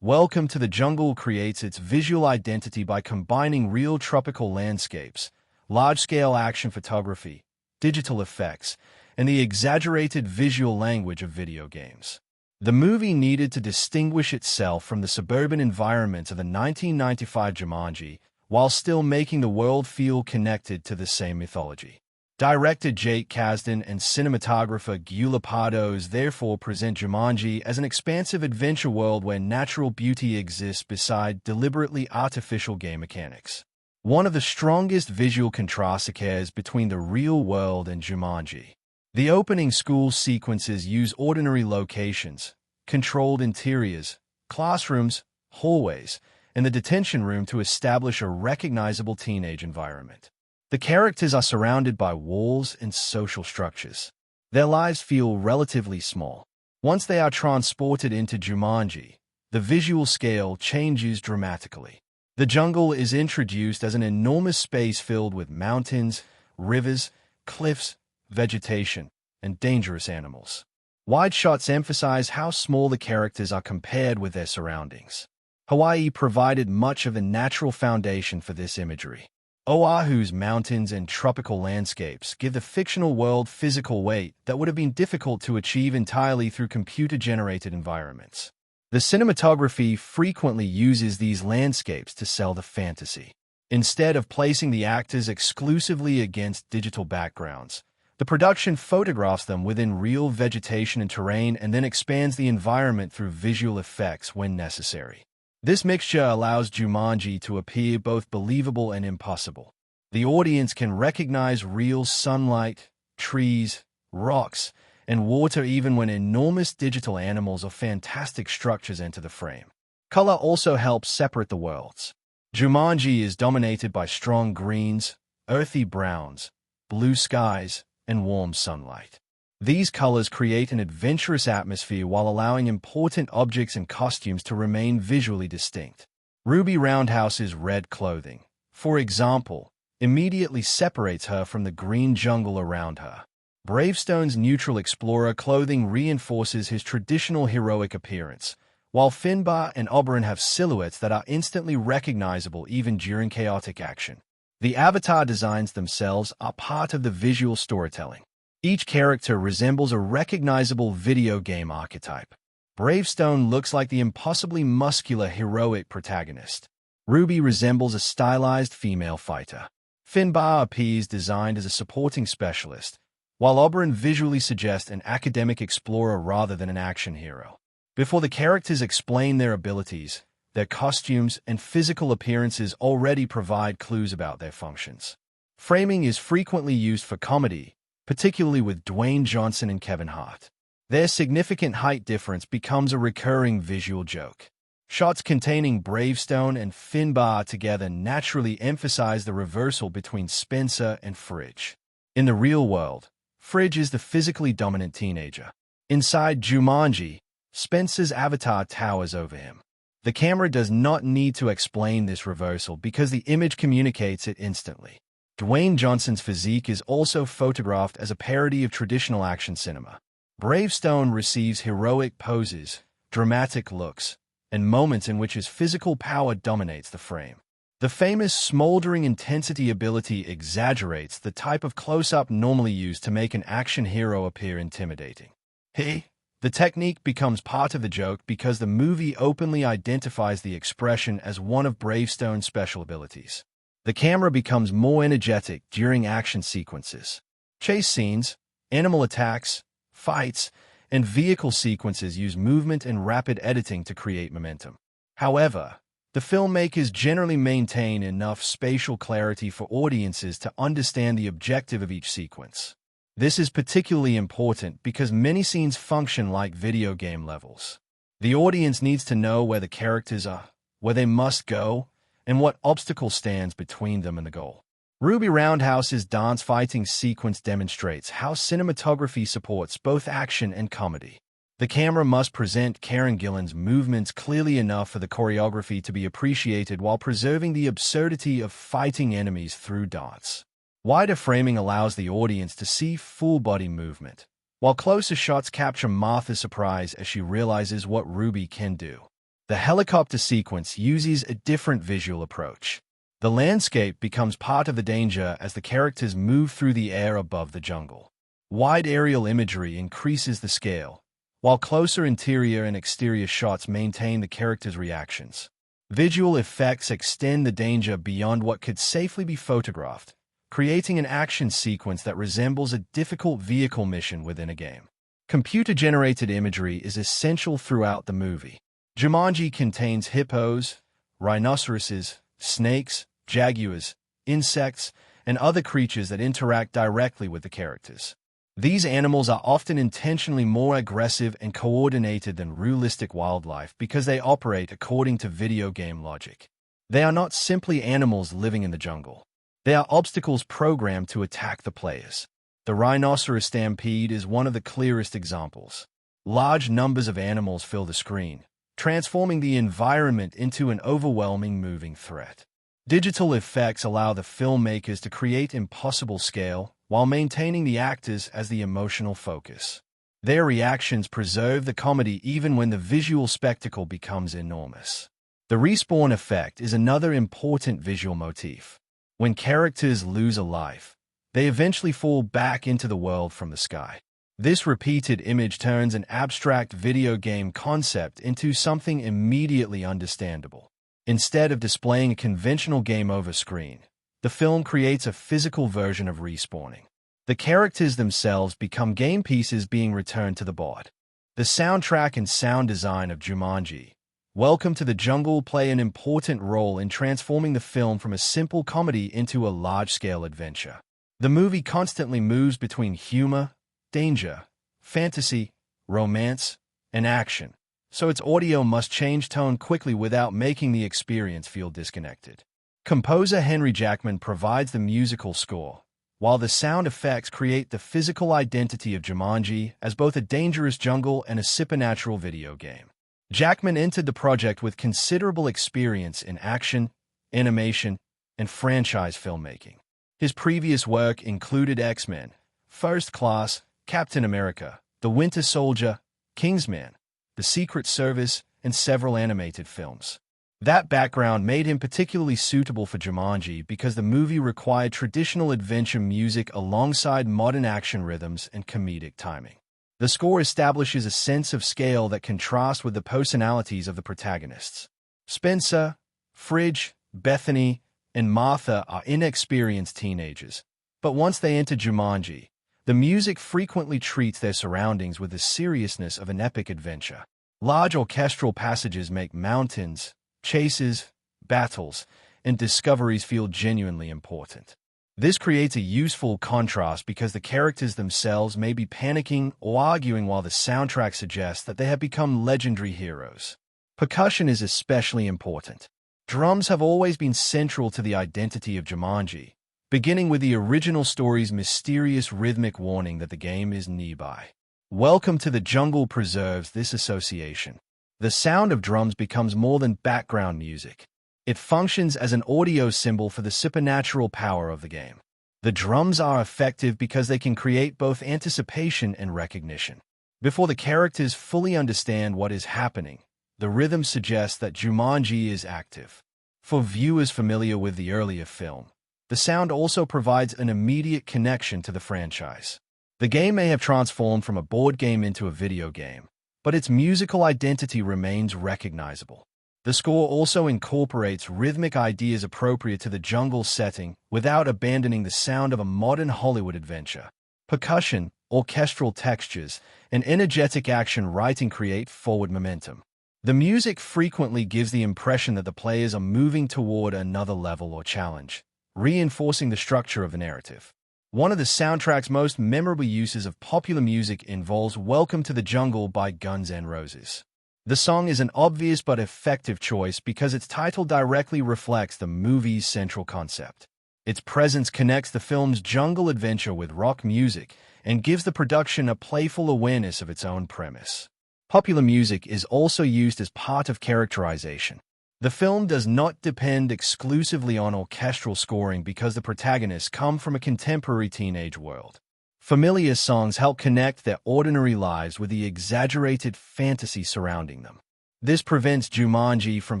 Welcome to the Jungle creates its visual identity by combining real tropical landscapes, large-scale action photography, digital effects, and the exaggerated visual language of video games. The movie needed to distinguish itself from the suburban environments of the 1995 Jumanji, while still making the world feel connected to the same mythology. Director Jake Kasdan and cinematographer Gyula Pardos therefore present Jumanji as an expansive adventure world where natural beauty exists beside deliberately artificial game mechanics. One of the strongest visual contrasts occurs between the real world and Jumanji. The opening school sequences use ordinary locations, controlled interiors, classrooms, hallways, and the detention room to establish a recognizable teenage environment. The characters are surrounded by walls and social structures. Their lives feel relatively small. Once they are transported into Jumanji, the visual scale changes dramatically. The jungle is introduced as an enormous space filled with mountains, rivers, cliffs, vegetation, and dangerous animals. Wide shots emphasize how small the characters are compared with their surroundings. Hawaii provided much of the natural foundation for this imagery. Oahu's mountains and tropical landscapes give the fictional world physical weight that would have been difficult to achieve entirely through computer-generated environments. The cinematography frequently uses these landscapes to sell the fantasy. Instead of placing the actors exclusively against digital backgrounds, the production photographs them within real vegetation and terrain and then expands the environment through visual effects when necessary. This mixture allows Jumanji to appear both believable and impossible. The audience can recognize real sunlight, trees, rocks, and water even when enormous digital animals or fantastic structures enter the frame. Color also helps separate the worlds. Jumanji is dominated by strong greens, earthy browns, blue skies, and warm sunlight. These colors create an adventurous atmosphere while allowing important objects and costumes to remain visually distinct. Ruby Roundhouse's red clothing, for example, immediately separates her from the green jungle around her. Bravestone's neutral explorer clothing reinforces his traditional heroic appearance, while Finbar and Oberon have silhouettes that are instantly recognizable even during chaotic action. The avatar designs themselves are part of the visual storytelling. Each character resembles a recognizable video game archetype. Bravestone looks like the impossibly muscular heroic protagonist. Ruby resembles a stylized female fighter. Finbar appears designed as a supporting specialist, while Oberon visually suggests an academic explorer rather than an action hero. Before the characters explain their abilities, their costumes and physical appearances already provide clues about their functions. Framing is frequently used for comedy, particularly with Dwayne Johnson and Kevin Hart. Their significant height difference becomes a recurring visual joke. Shots containing Bravestone and Finbar together naturally emphasize the reversal between Spencer and Fridge. In the real world, Fridge is the physically dominant teenager. Inside Jumanji, Spencer's avatar towers over him. The camera does not need to explain this reversal because the image communicates it instantly. Dwayne Johnson's physique is also photographed as a parody of traditional action cinema. Bravestone receives heroic poses, dramatic looks, and moments in which his physical power dominates the frame. The famous smoldering intensity ability exaggerates the type of close-up normally used to make an action hero appear intimidating. The technique becomes part of the joke because the movie openly identifies the expression as one of Bravestone's special abilities. The camera becomes more energetic during action sequences. Chase scenes, animal attacks, fights, and vehicle sequences use movement and rapid editing to create momentum. However, the filmmakers generally maintain enough spatial clarity for audiences to understand the objective of each sequence. This is particularly important because many scenes function like video game levels. The audience needs to know where the characters are, where they must go, and what obstacle stands between them and the goal. Ruby Roundhouse's dance fighting sequence demonstrates how cinematography supports both action and comedy. The camera must present Karen Gillan's movements clearly enough for the choreography to be appreciated while preserving the absurdity of fighting enemies through dance. Wider framing allows the audience to see full-body movement, while closer shots capture Martha's surprise as she realizes what Ruby can do. The helicopter sequence uses a different visual approach. The landscape becomes part of the danger as the characters move through the air above the jungle. Wide aerial imagery increases the scale, while closer interior and exterior shots maintain the characters' reactions. Visual effects extend the danger beyond what could safely be photographed, creating an action sequence that resembles a difficult vehicle mission within a game. Computer-generated imagery is essential throughout the movie. Jumanji contains hippos, rhinoceroses, snakes, jaguars, insects, and other creatures that interact directly with the characters. These animals are often intentionally more aggressive and coordinated than realistic wildlife because they operate according to video game logic. They are not simply animals living in the jungle. They are obstacles programmed to attack the players. The rhinoceros stampede is one of the clearest examples. Large numbers of animals fill the screen, transforming the environment into an overwhelming moving threat. Digital effects allow the filmmakers to create impossible scale while maintaining the actors as the emotional focus. Their reactions preserve the comedy even when the visual spectacle becomes enormous. The respawn effect is another important visual motif. When characters lose a life, they eventually fall back into the world from the sky. This repeated image turns an abstract video game concept into something immediately understandable. Instead of displaying a conventional game over screen, the film creates a physical version of respawning. The characters themselves become game pieces being returned to the board. The soundtrack and sound design of Jumanji, Welcome to the Jungle play an important role in transforming the film from a simple comedy into a large-scale adventure. The movie constantly moves between humor, danger, fantasy, romance, and action, so its audio must change tone quickly without making the experience feel disconnected. Composer Henry Jackman provides the musical score, while the sound effects create the physical identity of Jumanji as both a dangerous jungle and a supernatural video game. Jackman entered the project with considerable experience in action, animation, and franchise filmmaking. His previous work included X-Men, First Class, Captain America, The Winter Soldier, Kingsman, The Secret Service, and several animated films. That background made him particularly suitable for Jumanji because the movie required traditional adventure music alongside modern action rhythms and comedic timing. The score establishes a sense of scale that contrasts with the personalities of the protagonists. Spencer, Fridge, Bethany, and Martha are inexperienced teenagers, but once they enter Jumanji, the music frequently treats their surroundings with the seriousness of an epic adventure. Large orchestral passages make mountains, chases, battles, and discoveries feel genuinely important. This creates a useful contrast because the characters themselves may be panicking or arguing while the soundtrack suggests that they have become legendary heroes. Percussion is especially important. Drums have always been central to the identity of Jumanji, beginning with the original story's mysterious rhythmic warning that the game is nearby. Welcome to the Jungle preserves this association. The sound of drums becomes more than background music. It functions as an audio symbol for the supernatural power of the game. The drums are effective because they can create both anticipation and recognition. Before the characters fully understand what is happening, the rhythm suggests that Jumanji is active. For viewers familiar with the earlier film, the sound also provides an immediate connection to the franchise. The game may have transformed from a board game into a video game, but its musical identity remains recognizable. The score also incorporates rhythmic ideas appropriate to the jungle setting without abandoning the sound of a modern Hollywood adventure. Percussion, orchestral textures, and energetic action writing create forward momentum. The music frequently gives the impression that the players are moving toward another level or challenge, reinforcing the structure of the narrative. One of the soundtrack's most memorable uses of popular music involves Welcome to the Jungle by Guns N' Roses. The song is an obvious but effective choice because its title directly reflects the movie's central concept. Its presence connects the film's jungle adventure with rock music and gives the production a playful awareness of its own premise. Popular music is also used as part of characterization. The film does not depend exclusively on orchestral scoring because the protagonists come from a contemporary teenage world. Familiar songs help connect their ordinary lives with the exaggerated fantasy surrounding them. This prevents Jumanji from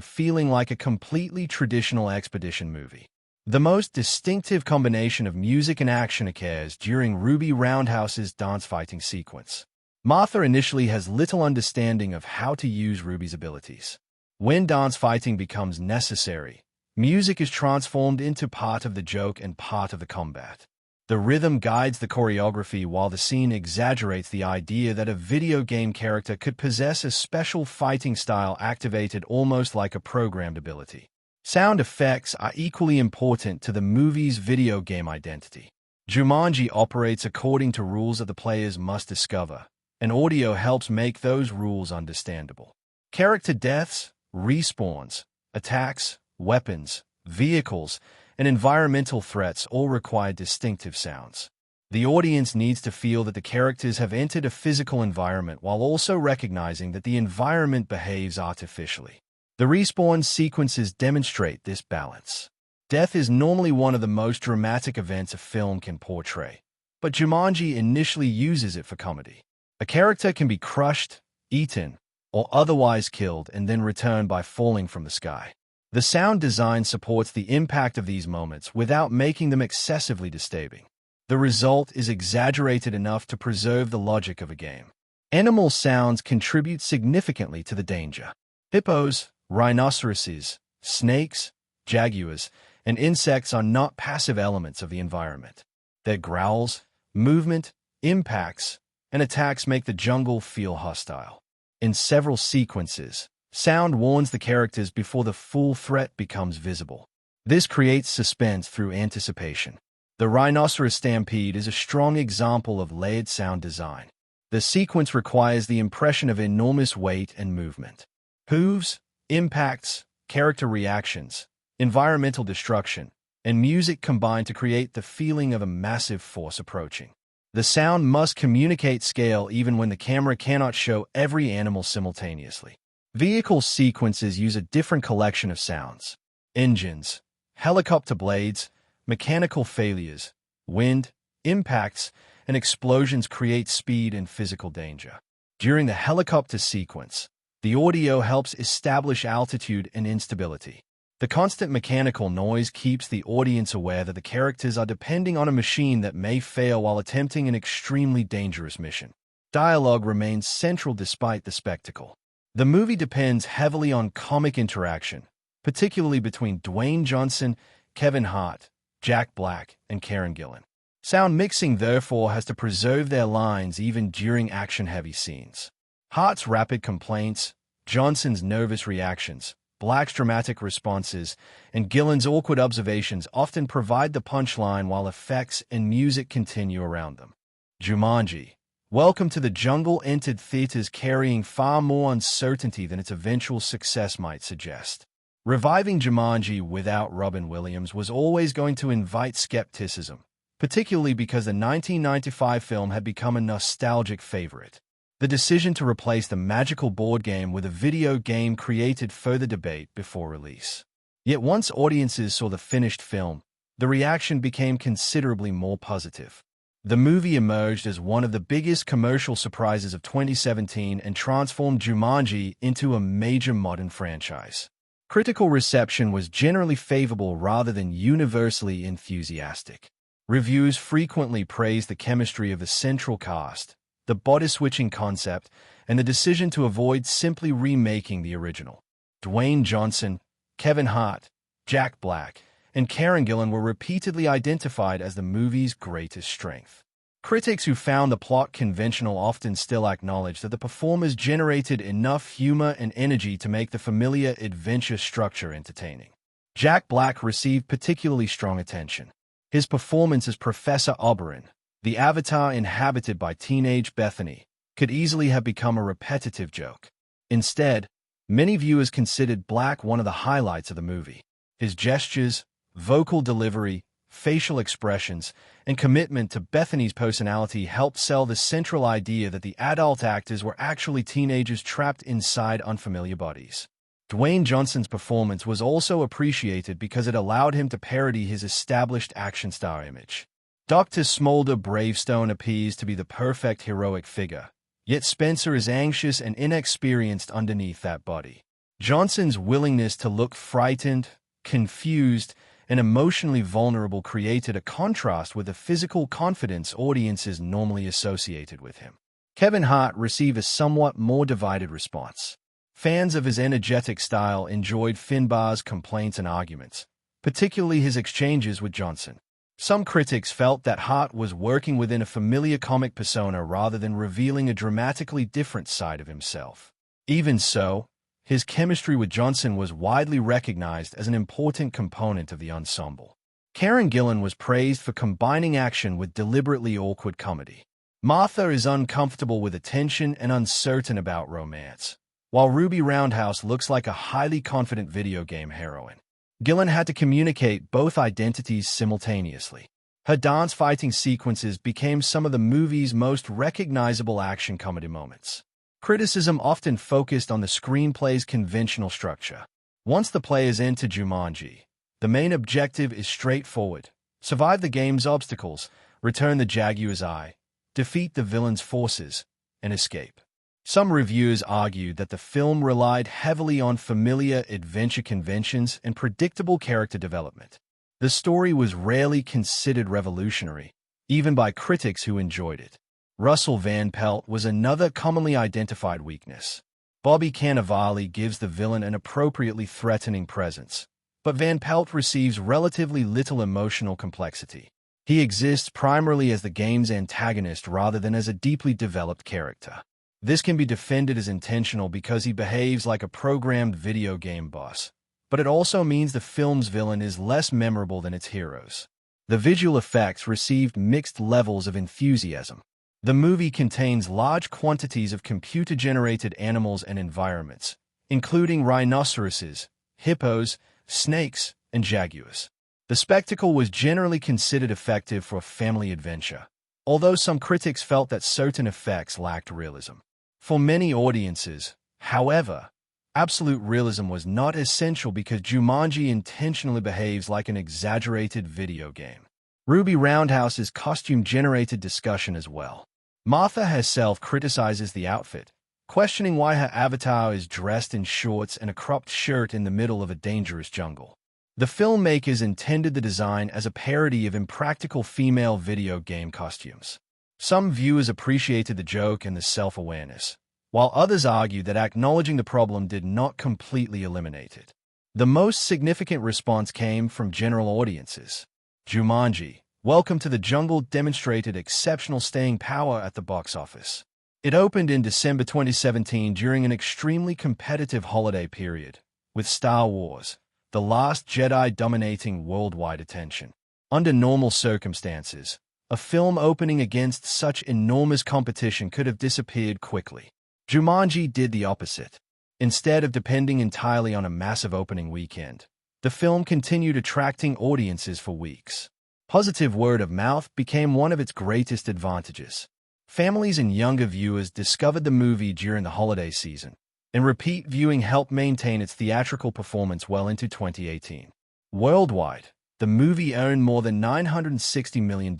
feeling like a completely traditional expedition movie. The most distinctive combination of music and action occurs during Ruby Roundhouse's dance fighting sequence. Martha initially has little understanding of how to use Ruby's abilities. When dance fighting becomes necessary, music is transformed into part of the joke and part of the combat. The rhythm guides the choreography while the scene exaggerates the idea that a video game character could possess a special fighting style activated almost like a programmed ability. Sound effects are equally important to the movie's video game identity. Jumanji operates according to rules that the players must discover, and audio helps make those rules understandable. Character deaths, respawns, attacks, weapons, vehicles, and environmental threats all require distinctive sounds. The audience needs to feel that the characters have entered a physical environment while also recognizing that the environment behaves artificially. The respawn sequences demonstrate this balance. Death is normally one of the most dramatic events a film can portray, but Jumanji initially uses it for comedy. A character can be crushed, eaten, or otherwise killed and then returned by falling from the sky. The sound design supports the impact of these moments without making them excessively disturbing. The result is exaggerated enough to preserve the logic of a game. Animal sounds contribute significantly to the danger. Hippos, rhinoceroses, snakes, jaguars, and insects are not passive elements of the environment. Their growls, movement, impacts, and attacks make the jungle feel hostile. In several sequences, sound warns the characters before the full threat becomes visible. This creates suspense through anticipation. The rhinoceros stampede is a strong example of layered sound design. The sequence requires the impression of enormous weight and movement. Hooves, impacts, character reactions, environmental destruction, and music combine to create the feeling of a massive force approaching. The sound must communicate scale even when the camera cannot show every animal simultaneously. Vehicle sequences use a different collection of sounds. Engines, helicopter blades, mechanical failures, wind, impacts, and explosions create speed and physical danger. During the helicopter sequence, The audio helps establish altitude and instability. The constant mechanical noise keeps the audience aware that the characters are depending on a machine that may fail while attempting an extremely dangerous mission. Dialogue remains central despite the spectacle. The movie depends heavily on comic interaction, particularly between Dwayne Johnson, Kevin Hart, Jack Black, and Karen Gillan. Sound mixing, therefore, has to preserve their lines even during action-heavy scenes. Hart's rapid complaints, Johnson's nervous reactions, Black's dramatic responses, and Gillan's awkward observations often provide the punchline while effects and music continue around them. Jumanji, Welcome to the Jungle entered theaters carrying far more uncertainty than its eventual success might suggest. Reviving Jumanji without Robin Williams was always going to invite skepticism, particularly because the 1995 film had become a nostalgic favorite. The decision to replace the magical board game with a video game created further debate before release. Yet once audiences saw the finished film, the reaction became considerably more positive. The movie emerged as one of the biggest commercial surprises of 2017 and transformed Jumanji into a major modern franchise. Critical reception was generally favorable rather than universally enthusiastic. Reviews frequently praised the chemistry of the central cast, the body-switching concept, and the decision to avoid simply remaking the original. Dwayne Johnson, Kevin Hart, Jack Black, and Karen Gillan were repeatedly identified as the movie's greatest strength. Critics who found the plot conventional often still acknowledge that the performers generated enough humor and energy to make the familiar adventure structure entertaining. Jack Black received particularly strong attention. His performance as Professor Oberon, the avatar inhabited by teenage Bethany, could easily have become a repetitive joke. Instead, many viewers considered Black one of the highlights of the movie. His gestures, vocal delivery, facial expressions, and commitment to Bethany's personality helped sell the central idea that the adult actors were actually teenagers trapped inside unfamiliar bodies. Dwayne Johnson's performance was also appreciated because it allowed him to parody his established action star image. Dr. Smolder Bravestone appears to be the perfect heroic figure, yet Spencer is anxious and inexperienced underneath that body. Johnson's willingness to look frightened, confused, and emotionally vulnerable created a contrast with the physical confidence audiences normally associated with him. Kevin Hart received a somewhat more divided response. Fans of his energetic style enjoyed Finbar's complaints and arguments, particularly his exchanges with Johnson. Some critics felt that Hart was working within a familiar comic persona rather than revealing a dramatically different side of himself. Even so, his chemistry with Johnson was widely recognized as an important component of the ensemble. Karen Gillan was praised for combining action with deliberately awkward comedy. Martha is uncomfortable with attention and uncertain about romance, while Ruby Roundhouse looks like a highly confident video game heroine. Gillan had to communicate both identities simultaneously. Her dance-fighting sequences became some of the movie's most recognizable action comedy moments. Criticism often focused on the screenplay's conventional structure. Once the players enter Jumanji, the main objective is straightforward: survive the game's obstacles, return the Jaguar's eye, defeat the villain's forces, and escape. Some reviewers argued that the film relied heavily on familiar adventure conventions and predictable character development. The story was rarely considered revolutionary, even by critics who enjoyed it. Russell Van Pelt was another commonly identified weakness. Bobby Cannavale gives the villain an appropriately threatening presence, but Van Pelt receives relatively little emotional complexity. He exists primarily as the game's antagonist rather than as a deeply developed character. This can be defended as intentional because he behaves like a programmed video game boss, but it also means the film's villain is less memorable than its heroes. The visual effects received mixed levels of enthusiasm. The movie contains large quantities of computer-generated animals and environments, including rhinoceroses, hippos, snakes, and jaguars. The spectacle was generally considered effective for a family adventure, although some critics felt that certain effects lacked realism. For many audiences, however, absolute realism was not essential because Jumanji intentionally behaves like an exaggerated video game. Ruby Roundhouse's costume generated discussion as well. Martha herself criticizes the outfit, questioning why her avatar is dressed in shorts and a cropped shirt in the middle of a dangerous jungle. The filmmakers intended the design as a parody of impractical female video game costumes. Some viewers appreciated the joke and the self-awareness, while others argued that acknowledging the problem did not completely eliminate it. The most significant response came from general audiences. Jumanji, Welcome to the Jungle demonstrated exceptional staying power at the box office. It opened in December 2017 during an extremely competitive holiday period, with Star Wars: The Last Jedi dominating worldwide attention. Under normal circumstances, a film opening against such enormous competition could have disappeared quickly. Jumanji did the opposite. Instead of depending entirely on a massive opening weekend, the film continued attracting audiences for weeks. Positive word of mouth became one of its greatest advantages. Families and younger viewers discovered the movie during the holiday season, and repeat viewing helped maintain its theatrical performance well into 2018. Worldwide, the movie earned more than $960 million.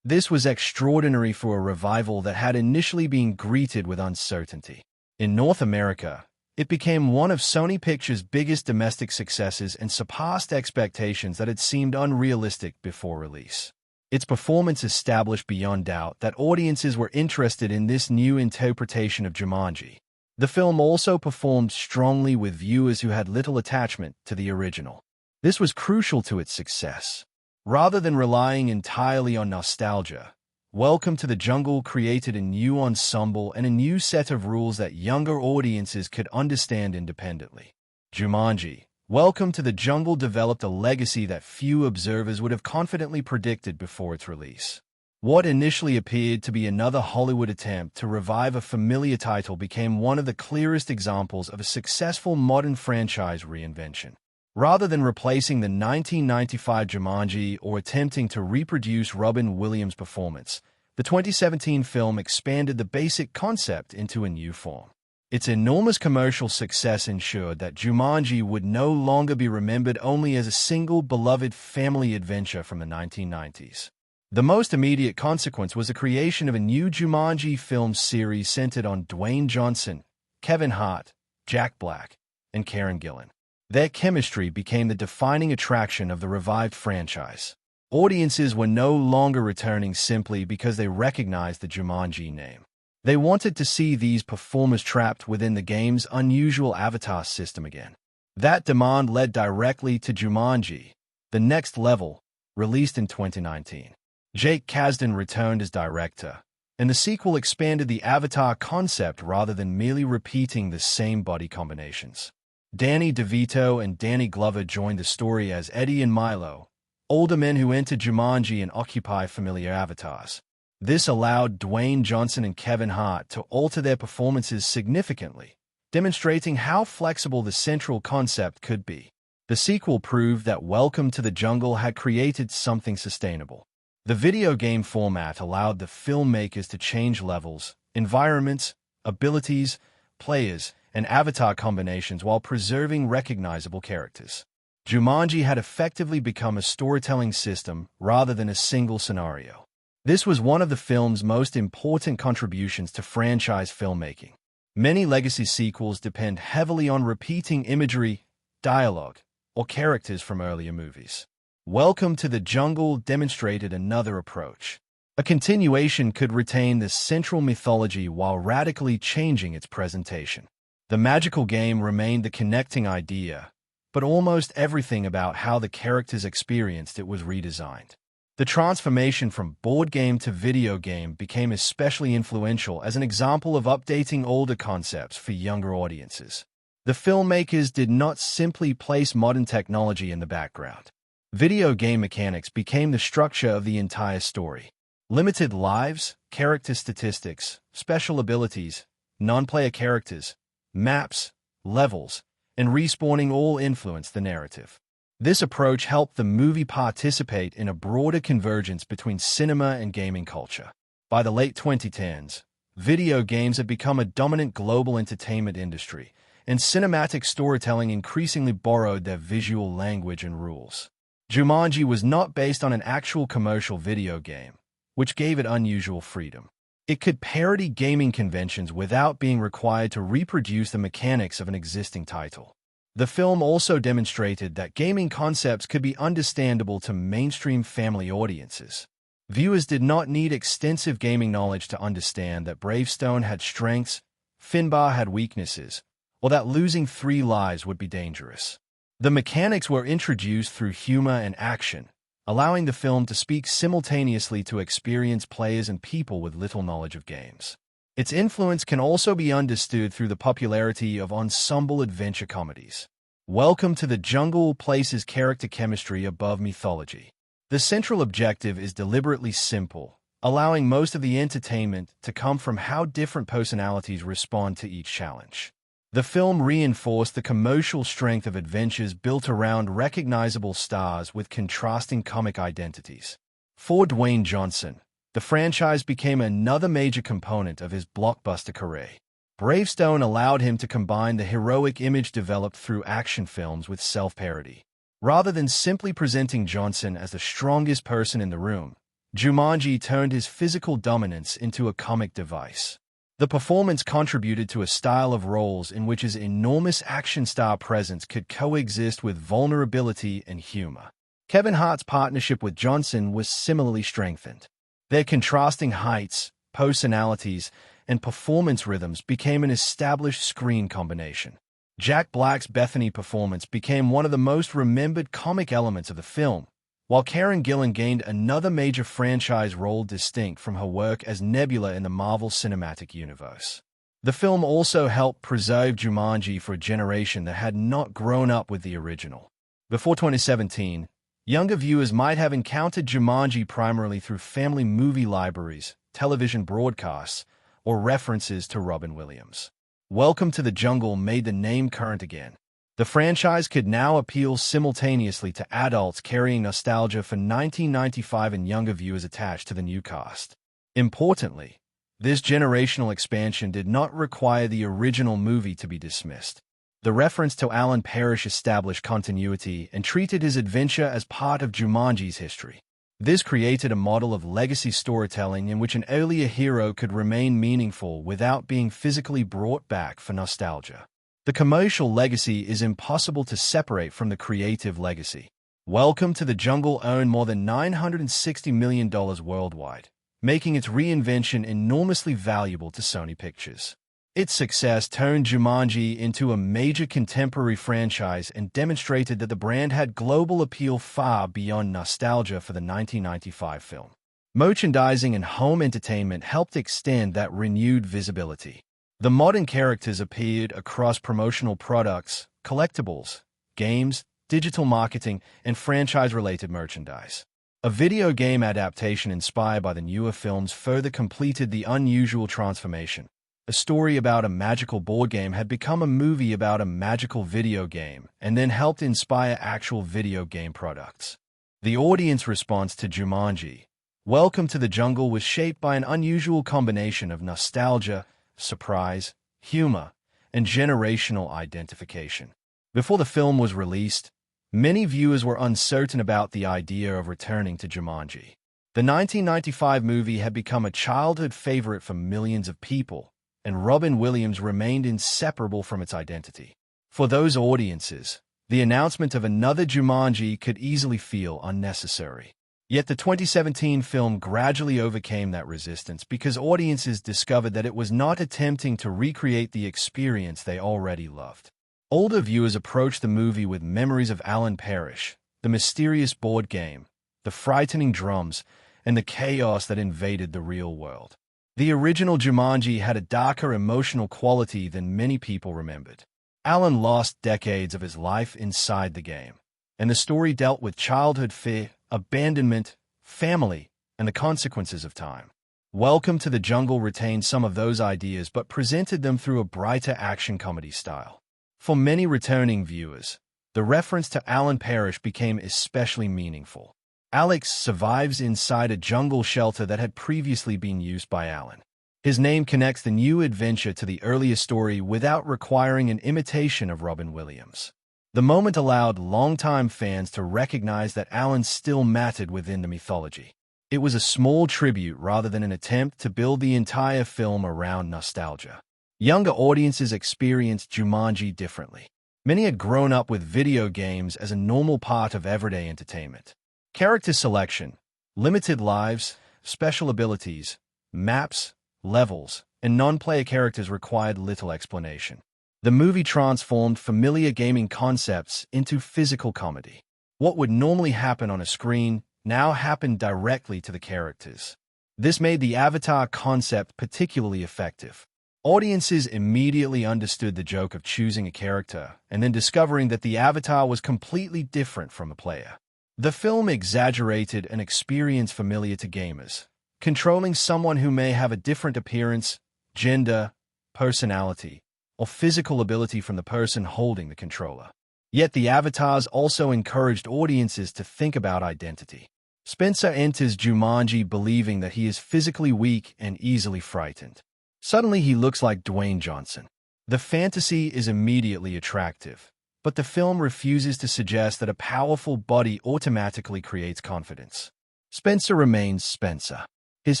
This was extraordinary for a revival that had initially been greeted with uncertainty. In North America, it became one of Sony Pictures' biggest domestic successes and surpassed expectations that had seemed unrealistic before release. Its performance established beyond doubt that audiences were interested in this new interpretation of Jumanji. The film also performed strongly with viewers who had little attachment to the original. This was crucial to its success. Rather than relying entirely on nostalgia, Welcome to the Jungle created a new ensemble and a new set of rules that younger audiences could understand independently. Jumanji, Welcome to the Jungle developed a legacy that few observers would have confidently predicted before its release. What initially appeared to be another Hollywood attempt to revive a familiar title became one of the clearest examples of a successful modern franchise reinvention. Rather than replacing the 1995 Jumanji or attempting to reproduce Robin Williams' performance, the 2017 film expanded the basic concept into a new form. Its enormous commercial success ensured that Jumanji would no longer be remembered only as a single beloved family adventure from the 1990s. The most immediate consequence was the creation of a new Jumanji film series centered on Dwayne Johnson, Kevin Hart, Jack Black, and Karen Gillan. Their chemistry became the defining attraction of the revived franchise. Audiences were no longer returning simply because they recognized the Jumanji name. They wanted to see these performers trapped within the game's unusual avatar system again. That demand led directly to Jumanji: The Next Level, released in 2019. Jake Kasdan returned as director, and the sequel expanded the avatar concept rather than merely repeating the same body combinations. Danny DeVito and Danny Glover joined the story as Eddie and Milo, older men who enter Jumanji and occupy familiar avatars. This allowed Dwayne Johnson and Kevin Hart to alter their performances significantly, demonstrating how flexible the central concept could be. The sequel proved that Welcome to the Jungle had created something sustainable. The video game format allowed the filmmakers to change levels, environments, abilities, players, and avatar combinations while preserving recognizable characters. Jumanji had effectively become a storytelling system rather than a single scenario. This was one of the film's most important contributions to franchise filmmaking. Many legacy sequels depend heavily on repeating imagery, dialogue, or characters from earlier movies. Welcome to the Jungle demonstrated another approach. A continuation could retain the central mythology while radically changing its presentation. The magical game remained the connecting idea, but almost everything about how the characters experienced it was redesigned. The transformation from board game to video game became especially influential as an example of updating older concepts for younger audiences. The filmmakers did not simply place modern technology in the background. Video game mechanics became the structure of the entire story. Limited lives, character statistics, special abilities, non-player characters, maps, levels, and respawning all influenced the narrative. This approach helped the movie participate in a broader convergence between cinema and gaming culture. By the late 2010s, video games had become a dominant global entertainment industry, and cinematic storytelling increasingly borrowed their visual language and rules. Jumanji was not based on an actual commercial video game, which gave it unusual freedom. It could parody gaming conventions without being required to reproduce the mechanics of an existing title. The film also demonstrated that gaming concepts could be understandable to mainstream family audiences. Viewers did not need extensive gaming knowledge to understand that Bravestone had strengths, Finbar had weaknesses, or that losing 3 lives would be dangerous. The mechanics were introduced through humor and action, allowing the film to speak simultaneously to experienced players and people with little knowledge of games. Its influence can also be understood through the popularity of ensemble adventure comedies. Welcome to the Jungle places character chemistry above mythology. The central objective is deliberately simple, allowing most of the entertainment to come from how different personalities respond to each challenge. The film reinforced the commercial strength of adventures built around recognizable stars with contrasting comic identities. For Dwayne Johnson, the franchise became another major component of his blockbuster career. Bravestone allowed him to combine the heroic image developed through action films with self-parody. Rather than simply presenting Johnson as the strongest person in the room, Jumanji turned his physical dominance into a comic device. The performance contributed to a style of roles in which his enormous action star presence could coexist with vulnerability and humor. Kevin Hart's partnership with Johnson was similarly strengthened. Their contrasting heights, personalities, and performance rhythms became an established screen combination. Jack Black's Bethany performance became one of the most remembered comic elements of the film, while Karen Gillan gained another major franchise role distinct from her work as Nebula in the Marvel Cinematic Universe. The film also helped preserve Jumanji for a generation that had not grown up with the original. Before 2017, younger viewers might have encountered Jumanji primarily through family movie libraries, television broadcasts, or references to Robin Williams. Welcome to the Jungle made the name current again. The franchise could now appeal simultaneously to adults carrying nostalgia for 1995 and younger viewers attached to the new cast. Importantly, this generational expansion did not require the original movie to be dismissed. The reference to Alan Parrish established continuity and treated his adventure as part of Jumanji's history. This created a model of legacy storytelling in which an earlier hero could remain meaningful without being physically brought back for nostalgia. The commercial legacy is impossible to separate from the creative legacy. Welcome to the Jungle earned more than $960 million worldwide, making its reinvention enormously valuable to Sony Pictures. Its success turned Jumanji into a major contemporary franchise and demonstrated that the brand had global appeal far beyond nostalgia for the 1995 film. Merchandising and home entertainment helped extend that renewed visibility. The modern characters appeared across promotional products, collectibles, games, digital marketing, and franchise-related merchandise. A video game adaptation inspired by the newer films further completed the unusual transformation. A story about a magical board game had become a movie about a magical video game, and then helped inspire actual video game products. The audience response to Jumanji, Welcome to the Jungle, was shaped by an unusual combination of nostalgia, surprise, humor, and generational identification. Before the film was released, many viewers were uncertain about the idea of returning to Jumanji. The 1995 movie had become a childhood favorite for millions of people, and Robin Williams remained inseparable from its identity. For those audiences, the announcement of another Jumanji could easily feel unnecessary. Yet the 2017 film gradually overcame that resistance because audiences discovered that it was not attempting to recreate the experience they already loved. Older viewers approached the movie with memories of Alan Parrish, the mysterious board game, the frightening drums, and the chaos that invaded the real world. The original Jumanji had a darker emotional quality than many people remembered. Alan lost decades of his life inside the game, and the story dealt with childhood fear, abandonment, family, and the consequences of time. Welcome to the Jungle retained some of those ideas but presented them through a brighter action comedy style. For many returning viewers, the reference to Alan Parrish became especially meaningful. Alex survives inside a jungle shelter that had previously been used by Alan. His name connects the new adventure to the earlier story without requiring an imitation of Robin Williams. The moment allowed longtime fans to recognize that Alan still mattered within the mythology. It was a small tribute rather than an attempt to build the entire film around nostalgia. Younger audiences experienced Jumanji differently. Many had grown up with video games as a normal part of everyday entertainment. Character selection, limited lives, special abilities, maps, levels, and non-player characters required little explanation. The movie transformed familiar gaming concepts into physical comedy. What would normally happen on a screen now happened directly to the characters. This made the avatar concept particularly effective. Audiences immediately understood the joke of choosing a character and then discovering that the avatar was completely different from a player. The film exaggerated an experience familiar to gamers, controlling someone who may have a different appearance, gender, personality, or physical ability from the person holding the controller. Yet the avatars also encouraged audiences to think about identity. Spencer enters Jumanji believing that he is physically weak and easily frightened. Suddenly he looks like Dwayne Johnson. The fantasy is immediately attractive, but the film refuses to suggest that a powerful body automatically creates confidence. Spencer remains Spencer. His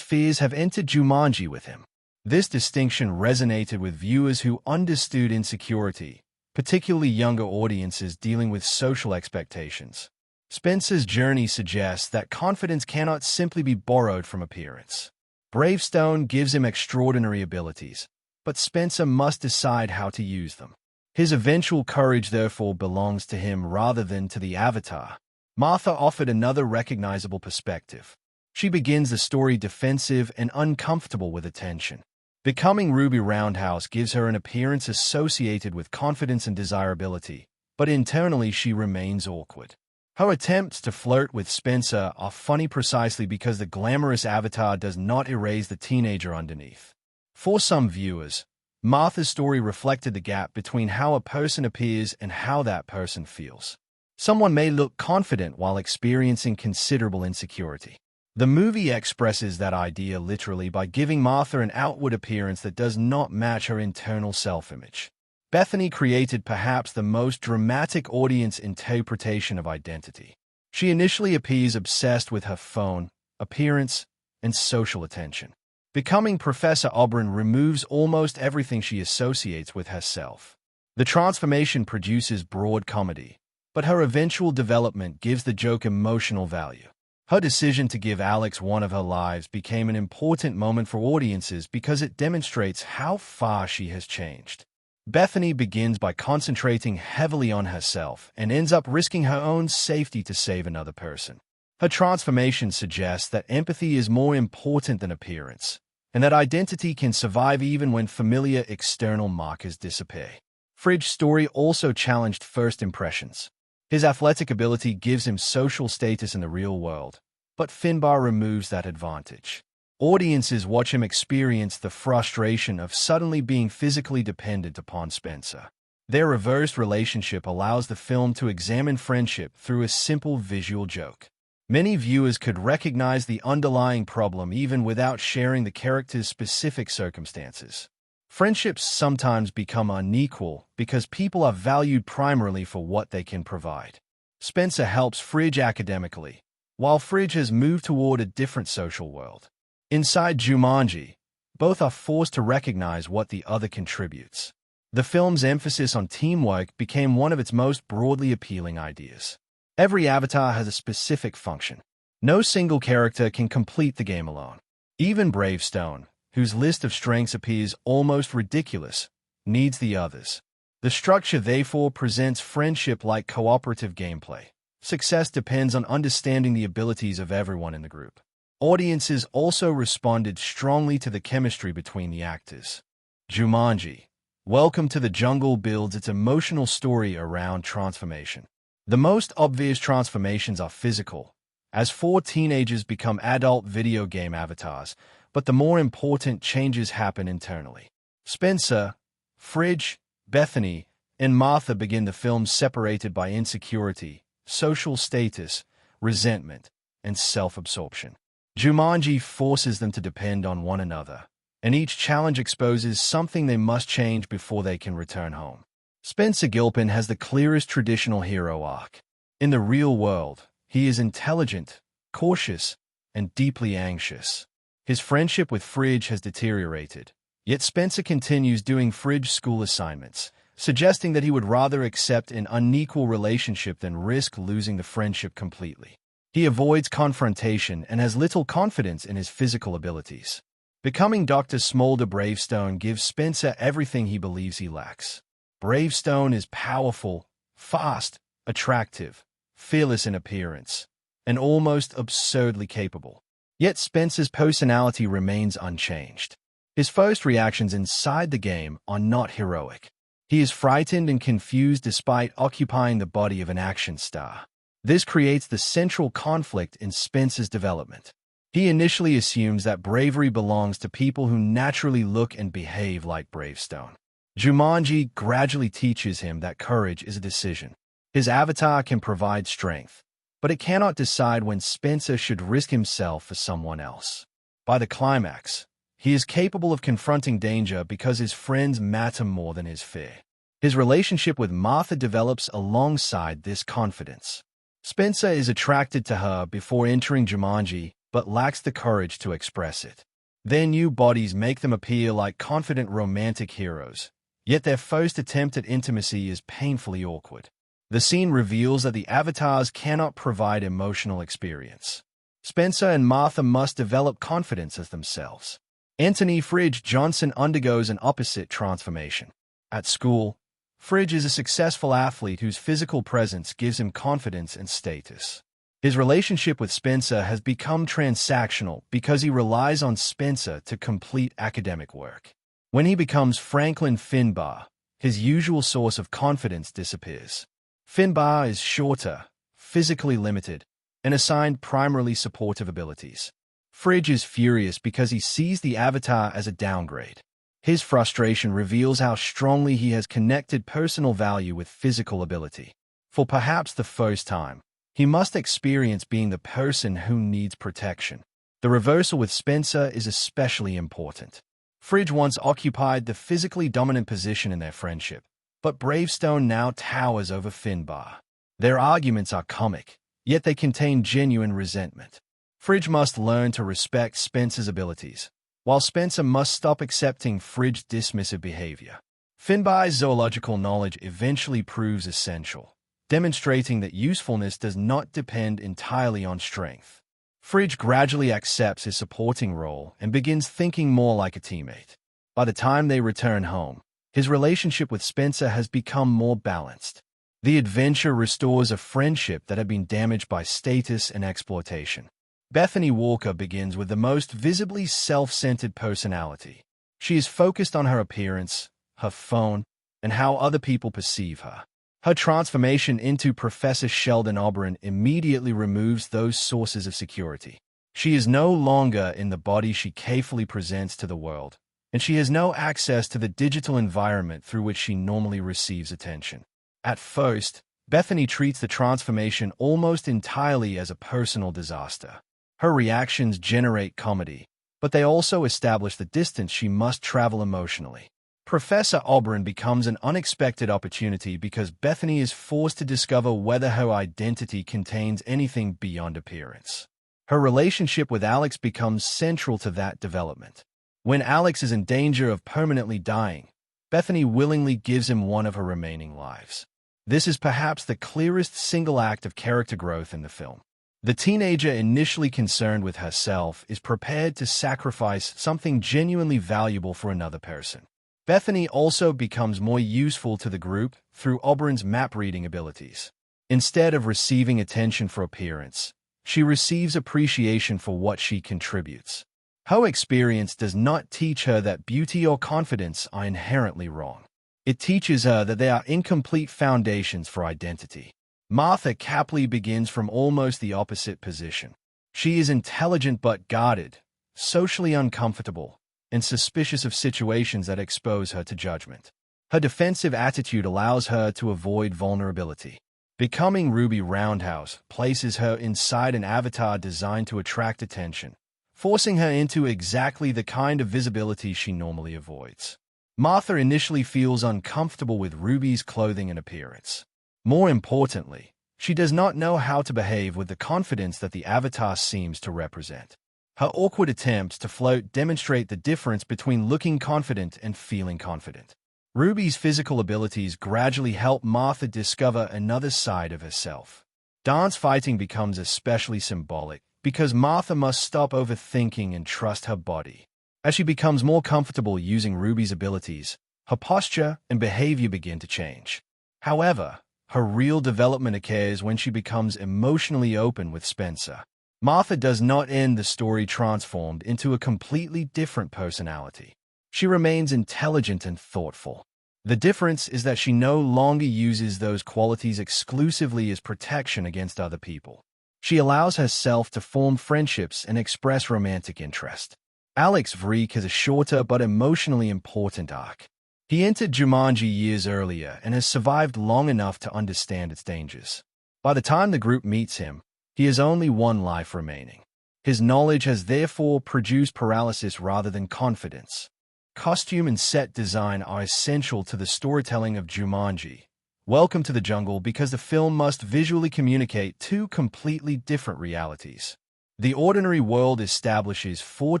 fears have entered Jumanji with him. This distinction resonated with viewers who understood insecurity, particularly younger audiences dealing with social expectations. Spencer's journey suggests that confidence cannot simply be borrowed from appearance. Bravestone gives him extraordinary abilities, but Spencer must decide how to use them. His eventual courage therefore belongs to him rather than to the avatar. Martha offered another recognizable perspective. She begins the story defensive and uncomfortable with attention. Becoming Ruby Roundhouse gives her an appearance associated with confidence and desirability, but internally she remains awkward. Her attempts to flirt with Spencer are funny precisely because the glamorous avatar does not erase the teenager underneath. For some viewers, Martha's story reflected the gap between how a person appears and how that person feels. Someone may look confident while experiencing considerable insecurity. The movie expresses that idea literally by giving Martha an outward appearance that does not match her internal self-image. Bethany created perhaps the most dramatic audience interpretation of identity. She initially appears obsessed with her phone, appearance, and social attention. Becoming Professor Oberon removes almost everything she associates with herself. The transformation produces broad comedy, but her eventual development gives the joke emotional value. Her decision to give Alex one of her lives became an important moment for audiences because it demonstrates how far she has changed. Bethany begins by concentrating heavily on herself and ends up risking her own safety to save another person. Her transformation suggests that empathy is more important than appearance, and that identity can survive even when familiar external markers disappear. Fridge's story also challenged first impressions. His athletic ability gives him social status in the real world, but Finbar removes that advantage. Audiences watch him experience the frustration of suddenly being physically dependent upon Spencer. Their reversed relationship allows the film to examine friendship through a simple visual joke. Many viewers could recognize the underlying problem even without sharing the character's specific circumstances. Friendships sometimes become unequal because people are valued primarily for what they can provide. Spencer helps Fridge academically, while Fridge has moved toward a different social world. Inside Jumanji, both are forced to recognize what the other contributes. The film's emphasis on teamwork became one of its most broadly appealing ideas. Every avatar has a specific function. No single character can complete the game alone. Even Bravestone, whose list of strengths appears almost ridiculous, needs the others. The structure therefore presents friendship like cooperative gameplay. Success depends on understanding the abilities of everyone in the group. Audiences also responded strongly to the chemistry between the actors. Jumanji, Welcome to the Jungle builds its emotional story around transformation. The most obvious transformations are physical, as 4 teenagers become adult video game avatars, but the more important changes happen internally. Spencer, Fridge, Bethany, and Martha begin the film separated by insecurity, social status, resentment, and self-absorption. Jumanji forces them to depend on one another, and each challenge exposes something they must change before they can return home. Spencer Gilpin has the clearest traditional hero arc. In the real world, he is intelligent, cautious, and deeply anxious. His friendship with Fridge has deteriorated, yet Spencer continues doing Fridge school assignments, suggesting that he would rather accept an unequal relationship than risk losing the friendship completely. He avoids confrontation and has little confidence in his physical abilities. Becoming Dr. Smolder Bravestone gives Spencer everything he believes he lacks. Bravestone is powerful, fast, attractive, fearless in appearance, and almost absurdly capable. Yet Spencer's personality remains unchanged. His first reactions inside the game are not heroic. He is frightened and confused despite occupying the body of an action star. This creates the central conflict in Spencer's development. He initially assumes that bravery belongs to people who naturally look and behave like Bravestone. Jumanji gradually teaches him that courage is a decision. His avatar can provide strength, but it cannot decide when Spencer should risk himself for someone else. By the climax, he is capable of confronting danger because his friends matter more than his fear. His relationship with Martha develops alongside this confidence. Spencer is attracted to her before entering Jumanji, but lacks the courage to express it. Their new bodies make them appear like confident romantic heroes, yet their first attempt at intimacy is painfully awkward. The scene reveals that the avatars cannot provide emotional experience. Spencer and Martha must develop confidence as themselves. Anthony Fridge Johnson undergoes an opposite transformation. At school, Fridge is a successful athlete whose physical presence gives him confidence and status. His relationship with Spencer has become transactional because he relies on Spencer to complete academic work. When he becomes Franklin Finbar, his usual source of confidence disappears. Finbar is shorter, physically limited, and assigned primarily supportive abilities. Fridge is furious because he sees the avatar as a downgrade. His frustration reveals how strongly he has connected personal value with physical ability. For perhaps the first time, he must experience being the person who needs protection. The reversal with Spencer is especially important. Fridge once occupied the physically dominant position in their friendship, but Bravestone now towers over Finbar. Their arguments are comic, yet they contain genuine resentment. Fridge must learn to respect Spencer's abilities, while Spencer must stop accepting Fridge's dismissive behavior. Finbar's zoological knowledge eventually proves essential, demonstrating that usefulness does not depend entirely on strength. Fridge gradually accepts his supporting role and begins thinking more like a teammate. By the time they return home, his relationship with Spencer has become more balanced. The adventure restores a friendship that had been damaged by status and exploitation. Bethany Walker begins with the most visibly self-centered personality. She is focused on her appearance, her phone, and how other people perceive her. Her transformation into Professor Sheldon Oberon immediately removes those sources of security. She is no longer in the body she carefully presents to the world, and she has no access to the digital environment through which she normally receives attention. At first, Bethany treats the transformation almost entirely as a personal disaster. Her reactions generate comedy, but they also establish the distance she must travel emotionally. Professor Oberon becomes an unexpected opportunity because Bethany is forced to discover whether her identity contains anything beyond appearance. Her relationship with Alex becomes central to that development. When Alex is in danger of permanently dying, Bethany willingly gives him one of her remaining lives. This is perhaps the clearest single act of character growth in the film. The teenager initially concerned with herself is prepared to sacrifice something genuinely valuable for another person. Bethany also becomes more useful to the group through Oberon's map-reading abilities. Instead of receiving attention for appearance, she receives appreciation for what she contributes. Her experience does not teach her that beauty or confidence are inherently wrong. It teaches her that they are incomplete foundations for identity. Martha Capley begins from almost the opposite position. She is intelligent but guarded, socially uncomfortable, and suspicious of situations that expose her to judgment. Her defensive attitude allows her to avoid vulnerability. Becoming Ruby Roundhouse places her inside an avatar designed to attract attention, forcing her into exactly the kind of visibility she normally avoids. Martha initially feels uncomfortable with Ruby's clothing and appearance. More importantly, She does not know how to behave with the confidence that the avatar seems to represent. Her awkward attempts to float demonstrate the difference between looking confident and feeling confident. Ruby's physical abilities gradually help Martha discover another side of herself. Dance fighting becomes especially symbolic because Martha must stop overthinking and trust her body. As she becomes more comfortable using Ruby's abilities, her posture and behavior begin to change. However, her real development occurs when she becomes emotionally open with Spencer. Martha does not end the story transformed into a completely different personality. She remains intelligent and thoughtful. The difference is that she no longer uses those qualities exclusively as protection against other people. She allows herself to form friendships and express romantic interest. Alex Vreek has a shorter but emotionally important arc. He entered Jumanji years earlier and has survived long enough to understand its dangers. By the time the group meets him, he has only one life remaining. His knowledge has therefore produced paralysis rather than confidence. Costume and set design are essential to the storytelling of Jumanji. Welcome to the Jungle because the film must visually communicate two completely different realities. The ordinary world establishes four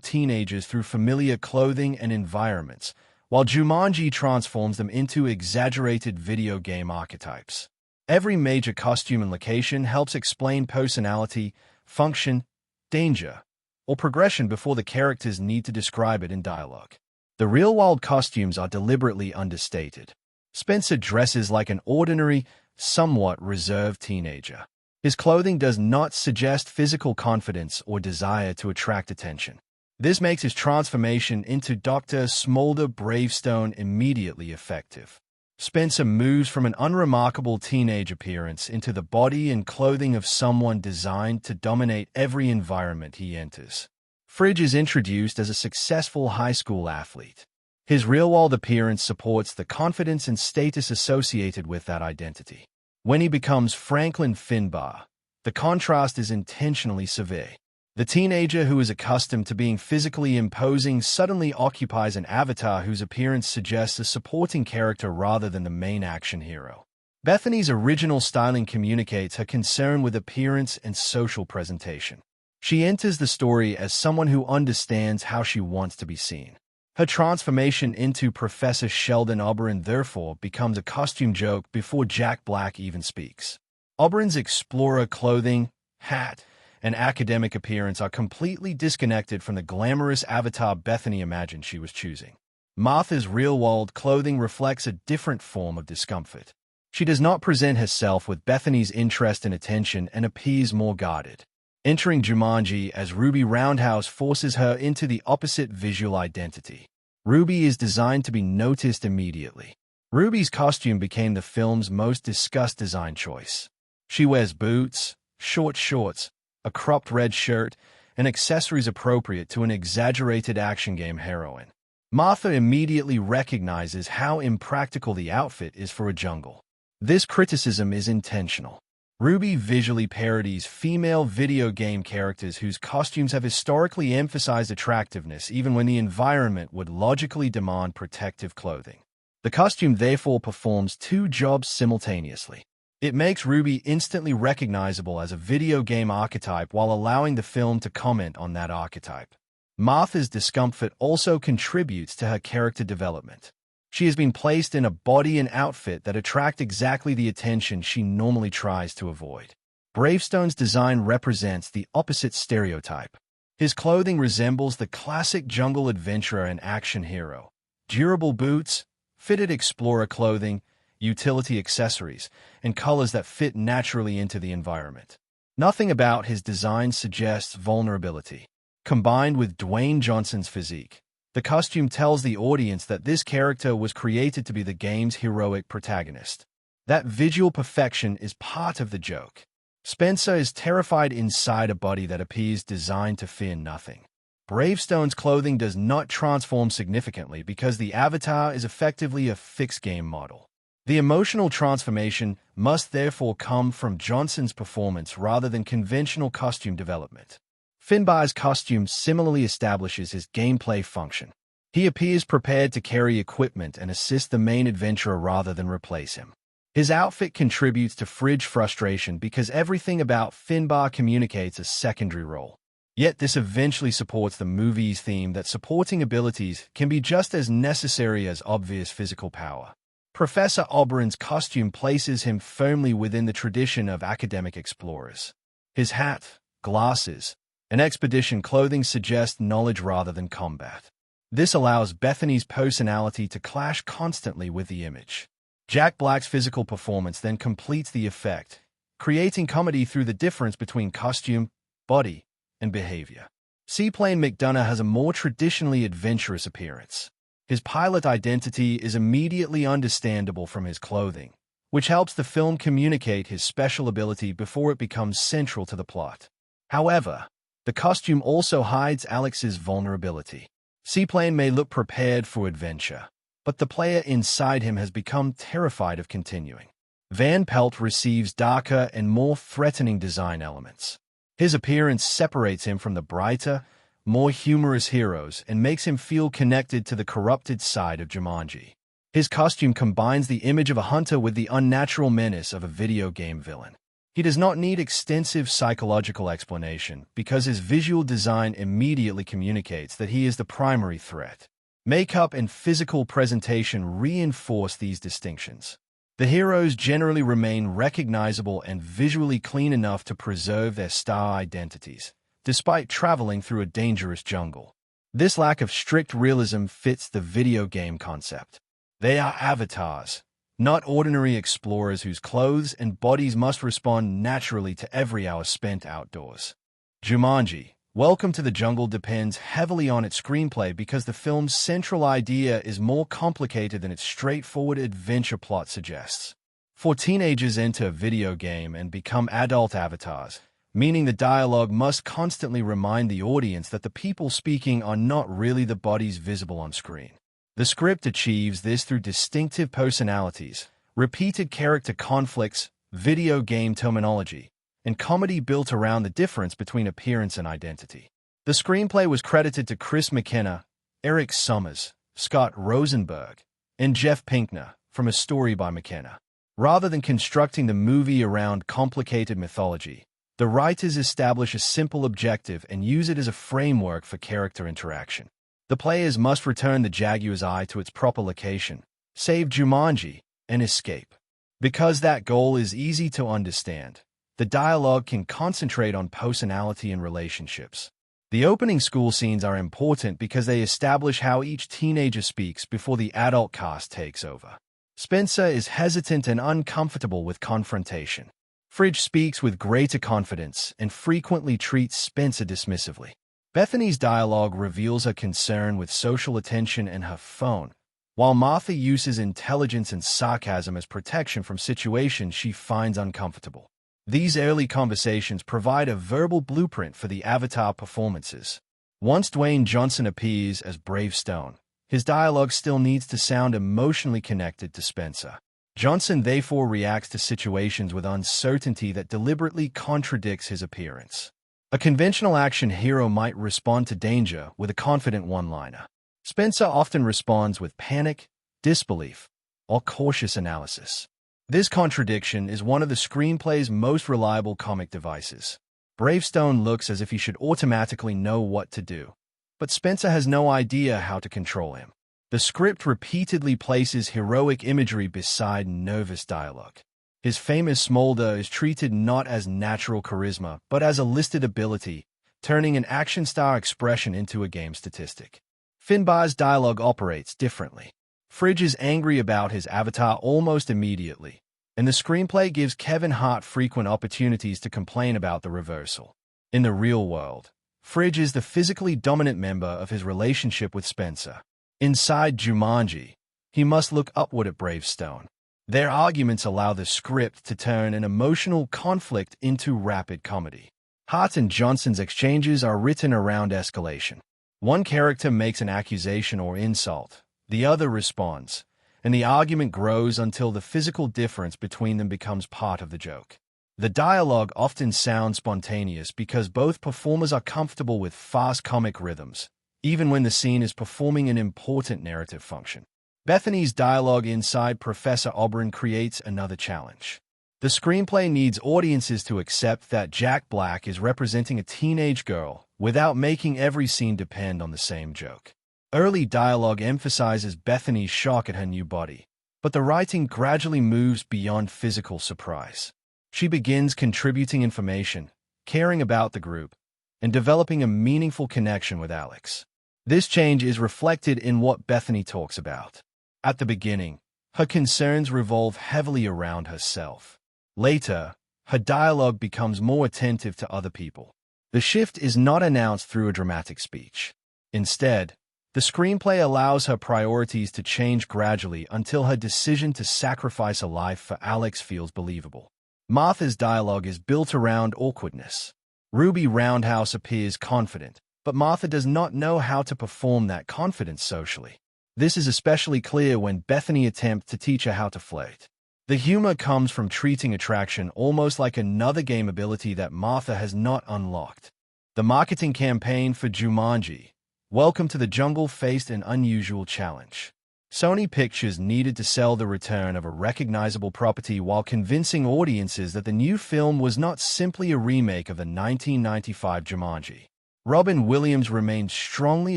teenagers through familiar clothing and environments, while Jumanji transforms them into exaggerated video game archetypes. Every major costume and location helps explain personality, function, danger, or progression before the characters need to describe it in dialogue. The real-world costumes are deliberately understated. Spencer dresses like an ordinary, somewhat reserved teenager. His clothing does not suggest physical confidence or desire to attract attention. This makes his transformation into Dr. Smolder Bravestone immediately effective. Spencer moves from an unremarkable teenage appearance into the body and clothing of someone designed to dominate every environment he enters. Fridge is introduced as a successful high school athlete. His real-world appearance supports the confidence and status associated with that identity. When he becomes Franklin Finbar, the contrast is intentionally severe. The teenager who is accustomed to being physically imposing suddenly occupies an avatar whose appearance suggests a supporting character rather than the main action hero. Bethany's original styling communicates her concern with appearance and social presentation. She enters the story as someone who understands how she wants to be seen. Her transformation into Professor Sheldon Oberon therefore becomes a costume joke before Jack Black even speaks. Oberon's explorer clothing, hat, and academic appearance are completely disconnected from the glamorous avatar Bethany imagined she was choosing. Martha's real-world clothing reflects a different form of discomfort. She does not present herself with Bethany's interest and attention and appears more guarded. Entering Jumanji as Ruby Roundhouse forces her into the opposite visual identity. Ruby is designed to be noticed immediately. Ruby's costume became the film's most discussed design choice. She wears boots, short shorts, a cropped red shirt, and accessories appropriate to an exaggerated action game heroine. Martha immediately recognizes how impractical the outfit is for a jungle. This criticism is intentional. Ruby visually parodies female video game characters whose costumes have historically emphasized attractiveness even when the environment would logically demand protective clothing. The costume therefore performs two jobs simultaneously. It makes Ruby instantly recognizable as a video game archetype while allowing the film to comment on that archetype. Martha's discomfort also contributes to her character development. She has been placed in a body and outfit that attract exactly the attention she normally tries to avoid. Bravestone's design represents the opposite stereotype. His clothing resembles the classic jungle adventurer and action hero. Durable boots, fitted explorer clothing, utility accessories, and colors that fit naturally into the environment. Nothing about his design suggests vulnerability. Combined with Dwayne Johnson's physique, the costume tells the audience that this character was created to be the game's heroic protagonist. That visual perfection is part of the joke. Spencer is terrified inside a body that appears designed to fear nothing. Bravestone's clothing does not transform significantly because the avatar is effectively a fixed game model. The emotional transformation must therefore come from Johnson's performance rather than conventional costume development. Finbar's costume similarly establishes his gameplay function. He appears prepared to carry equipment and assist the main adventurer rather than replace him. His outfit contributes to Fridge frustration because everything about Finbar communicates a secondary role. Yet this eventually supports the movie's theme that supporting abilities can be just as necessary as obvious physical power. Professor Oberon's costume places him firmly within the tradition of academic explorers. His hat, glasses, and expedition clothing suggest knowledge rather than combat. This allows Bethany's personality to clash constantly with the image. Jack Black's physical performance then completes the effect, creating comedy through the difference between costume, body, and behavior. Seaplane McDonough has a more traditionally adventurous appearance. His pilot identity is immediately understandable from his clothing, which helps the film communicate his special ability before it becomes central to the plot. However, the costume also hides Alex's vulnerability. Seaplane may look prepared for adventure, but the player inside him has become terrified of continuing. Van Pelt receives darker and more threatening design elements. His appearance separates him from the brighter, more humorous heroes and makes him feel connected to the corrupted side of Jumanji. His costume combines the image of a hunter with the unnatural menace of a video game villain. He does not need extensive psychological explanation because his visual design immediately communicates that he is the primary threat. Makeup and physical presentation reinforce these distinctions. The heroes generally remain recognizable and visually clean enough to preserve their star identities, despite traveling through a dangerous jungle. This lack of strict realism fits the video game concept. They are avatars, not ordinary explorers whose clothes and bodies must respond naturally to every hour spent outdoors. Jumanji, Welcome to the Jungle depends heavily on its screenplay because the film's central idea is more complicated than its straightforward adventure plot suggests. 4 teenagers enter a video game and become adult avatars, meaning the dialogue must constantly remind the audience that the people speaking are not really the bodies visible on screen. The script achieves this through distinctive personalities, repeated character conflicts, video game terminology, and comedy built around the difference between appearance and identity. The screenplay was credited to Chris McKenna, Eric Summers, Scott Rosenberg, and Jeff Pinkner, from a story by McKenna. Rather than constructing the movie around complicated mythology, the writers establish a simple objective and use it as a framework for character interaction. The players must return the Jaguar's eye to its proper location, save Jumanji, and escape. Because that goal is easy to understand, the dialogue can concentrate on personality and relationships. The opening school scenes are important because they establish how each teenager speaks before the adult cast takes over. Spencer is hesitant and uncomfortable with confrontation. Fridge speaks with greater confidence and frequently treats Spencer dismissively. Bethany's dialogue reveals her concern with social attention and her phone, while Martha uses intelligence and sarcasm as protection from situations she finds uncomfortable. These early conversations provide a verbal blueprint for the Avatar performances. Once Dwayne Johnson appears as Bravestone, his dialogue still needs to sound emotionally connected to Spencer. Johnson therefore reacts to situations with uncertainty that deliberately contradicts his appearance. A conventional action hero might respond to danger with a confident one-liner. Spencer often responds with panic, disbelief, or cautious analysis. This contradiction is one of the screenplay's most reliable comic devices. Bravestone looks as if he should automatically know what to do, but Spencer has no idea how to control him. The script repeatedly places heroic imagery beside nervous dialogue. His famous smolder is treated not as natural charisma, but as a listed ability, turning an action star expression into a game statistic. Finbar's dialogue operates differently. Fridge is angry about his avatar almost immediately, and the screenplay gives Kevin Hart frequent opportunities to complain about the reversal. In the real world, Fridge is the physically dominant member of his relationship with Spencer. Inside Jumanji, he must look upward at Bravestone. Their arguments allow the script to turn an emotional conflict into rapid comedy. Hart and Johnson's exchanges are written around escalation. One character makes an accusation or insult, the other responds, and the argument grows until the physical difference between them becomes part of the joke. The dialogue often sounds spontaneous because both performers are comfortable with fast comic rhythms, even when the scene is performing an important narrative function. Bethany's dialogue inside Professor Oberon creates another challenge. The screenplay needs audiences to accept that Jack Black is representing a teenage girl without making every scene depend on the same joke. Early dialogue emphasizes Bethany's shock at her new body, but the writing gradually moves beyond physical surprise. She begins contributing information, caring about the group, and developing a meaningful connection with Alex. This change is reflected in what Bethany talks about. At the beginning, her concerns revolve heavily around herself. Later, her dialogue becomes more attentive to other people. The shift is not announced through a dramatic speech. Instead, the screenplay allows her priorities to change gradually until her decision to sacrifice a life for Alex feels believable. Martha's dialogue is built around awkwardness. Ruby Roundhouse appears confident, but Martha does not know how to perform that confidence socially. This is especially clear when Bethany attempts to teach her how to flirt. The humor comes from treating attraction almost like another game ability that Martha has not unlocked. The marketing campaign for Jumanji, Welcome to the Jungle, faced an unusual challenge. Sony Pictures needed to sell the return of a recognizable property while convincing audiences that the new film was not simply a remake of the 1995 Jumanji. Robin Williams remained strongly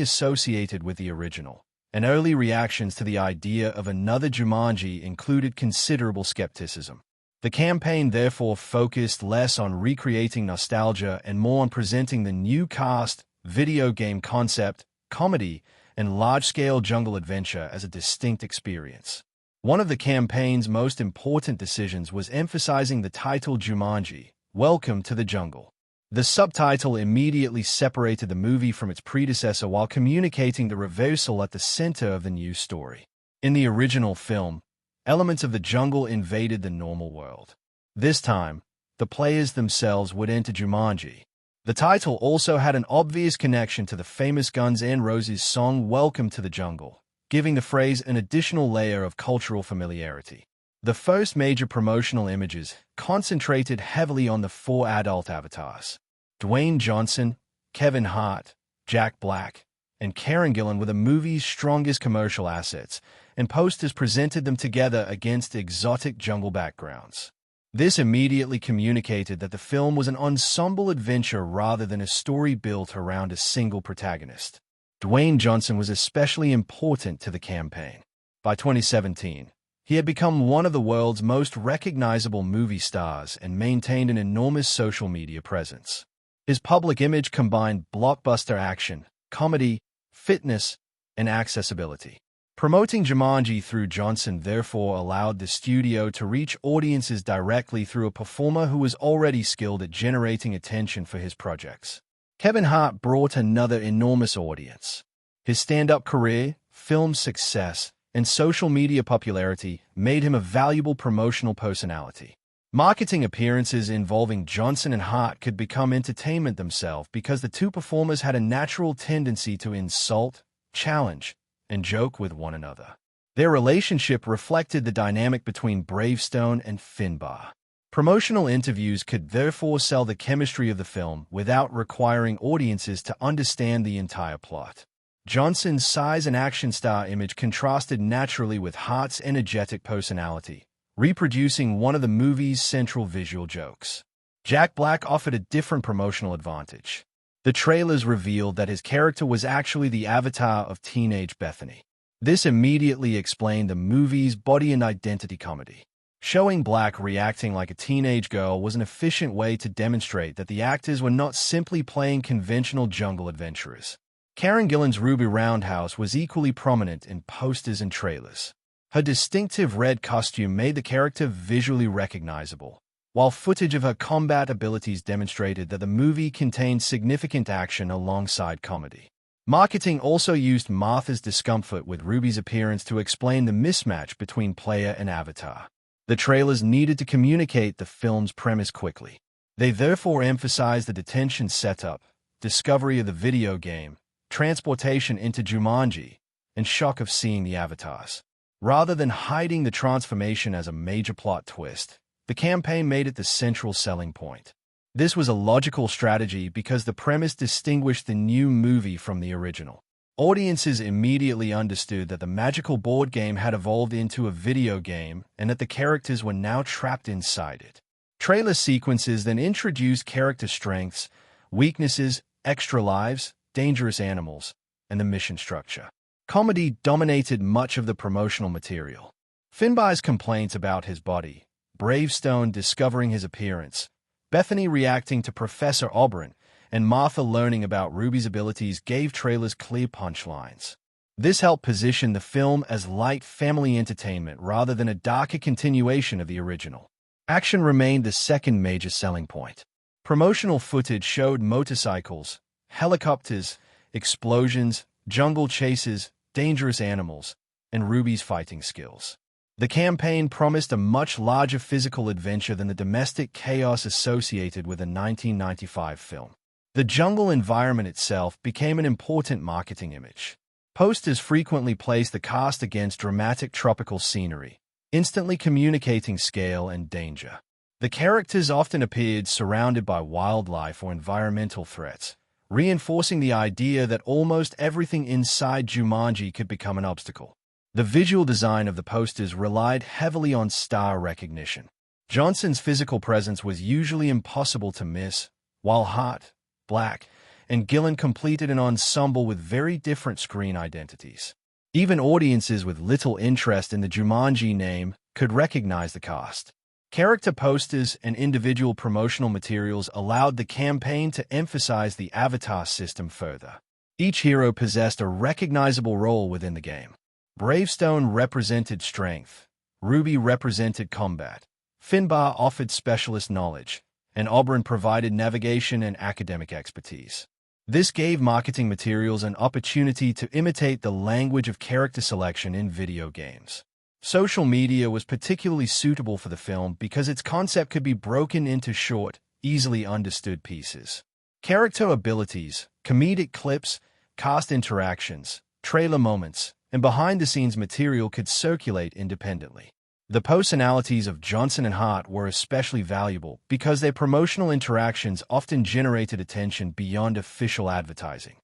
associated with the original, and early reactions to the idea of another Jumanji included considerable skepticism. The campaign therefore focused less on recreating nostalgia and more on presenting the new cast, video game concept, comedy, and large-scale jungle adventure as a distinct experience. One of the campaign's most important decisions was emphasizing the title Jumanji, Welcome to the Jungle. The subtitle immediately separated the movie from its predecessor while communicating the reversal at the center of the new story. In the original film, elements of the jungle invaded the normal world. This time, the players themselves would enter Jumanji. The title also had an obvious connection to the famous Guns N' Roses song Welcome to the Jungle, giving the phrase an additional layer of cultural familiarity. The first major promotional images concentrated heavily on the four adult avatars. Dwayne Johnson, Kevin Hart, Jack Black, and Karen Gillan were the movie's strongest commercial assets, and posters presented them together against exotic jungle backgrounds. This immediately communicated that the film was an ensemble adventure rather than a story built around a single protagonist. Dwayne Johnson was especially important to the campaign. By 2017, he had become one of the world's most recognizable movie stars and maintained an enormous social media presence. His public image combined blockbuster action, comedy, fitness, and accessibility. Promoting Jumanji through Johnson therefore allowed the studio to reach audiences directly through a performer who was already skilled at generating attention for his projects. Kevin Hart brought another enormous audience. His stand-up career, film success, and social media popularity made him a valuable promotional personality. Marketing appearances involving Johnson and Hart could become entertainment themselves because the two performers had a natural tendency to insult, challenge, and joke with one another. Their relationship reflected the dynamic between Bravestone and Finbar. Promotional interviews could therefore sell the chemistry of the film without requiring audiences to understand the entire plot. Johnson's size and action star image contrasted naturally with Hart's energetic personality, reproducing one of the movie's central visual jokes. Jack Black offered a different promotional advantage. The trailers revealed that his character was actually the avatar of teenage Bethany. This immediately explained the movie's body and identity comedy. Showing Black reacting like a teenage girl was an efficient way to demonstrate that the actors were not simply playing conventional jungle adventurers. Karen Gillan's Ruby Roundhouse was equally prominent in posters and trailers. Her distinctive red costume made the character visually recognizable, while footage of her combat abilities demonstrated that the movie contained significant action alongside comedy. Marketing also used Martha's discomfort with Ruby's appearance to explain the mismatch between player and avatar. The trailers needed to communicate the film's premise quickly. They therefore emphasized the detention setup, discovery of the video game, transportation into Jumanji, and shock of seeing the avatars. Rather than hiding the transformation as a major plot twist, the campaign made it the central selling point. This was a logical strategy because the premise distinguished the new movie from the original. Audiences immediately understood that the magical board game had evolved into a video game and that the characters were now trapped inside it. Trailer sequences then introduced character strengths, weaknesses, extra lives, dangerous animals, and the mission structure. Comedy dominated much of the promotional material. Finbar's complaints about his body, Bravestone discovering his appearance, Bethany reacting to Professor Oberon, and Martha learning about Ruby's abilities gave trailers clear punchlines. This helped position the film as light family entertainment rather than a darker continuation of the original. Action remained the second major selling point. Promotional footage showed motorcycles, helicopters, explosions, jungle chases, dangerous animals, and Ruby's fighting skills. The campaign promised a much larger physical adventure than the domestic chaos associated with a 1995 film. The jungle environment itself became an important marketing image. Posters frequently placed the cast against dramatic tropical scenery, instantly communicating scale and danger. The characters often appeared surrounded by wildlife or environmental threats, reinforcing the idea that almost everything inside Jumanji could become an obstacle. The visual design of the posters relied heavily on star recognition. Johnson's physical presence was usually impossible to miss, while Hart, Black, and Gillen completed an ensemble with very different screen identities. Even audiences with little interest in the Jumanji name could recognize the cast. Character posters and individual promotional materials allowed the campaign to emphasize the avatar system further. Each hero possessed a recognizable role within the game. Bravestone represented strength, Ruby represented combat, Finbar offered specialist knowledge, and Oberon provided navigation and academic expertise. This gave marketing materials an opportunity to imitate the language of character selection in video games. Social media was particularly suitable for the film because its concept could be broken into short, easily understood pieces. Character abilities, comedic clips, cast interactions, trailer moments, and behind-the-scenes material could circulate independently. The personalities of Johnson and Hart were especially valuable because their promotional interactions often generated attention beyond official advertising.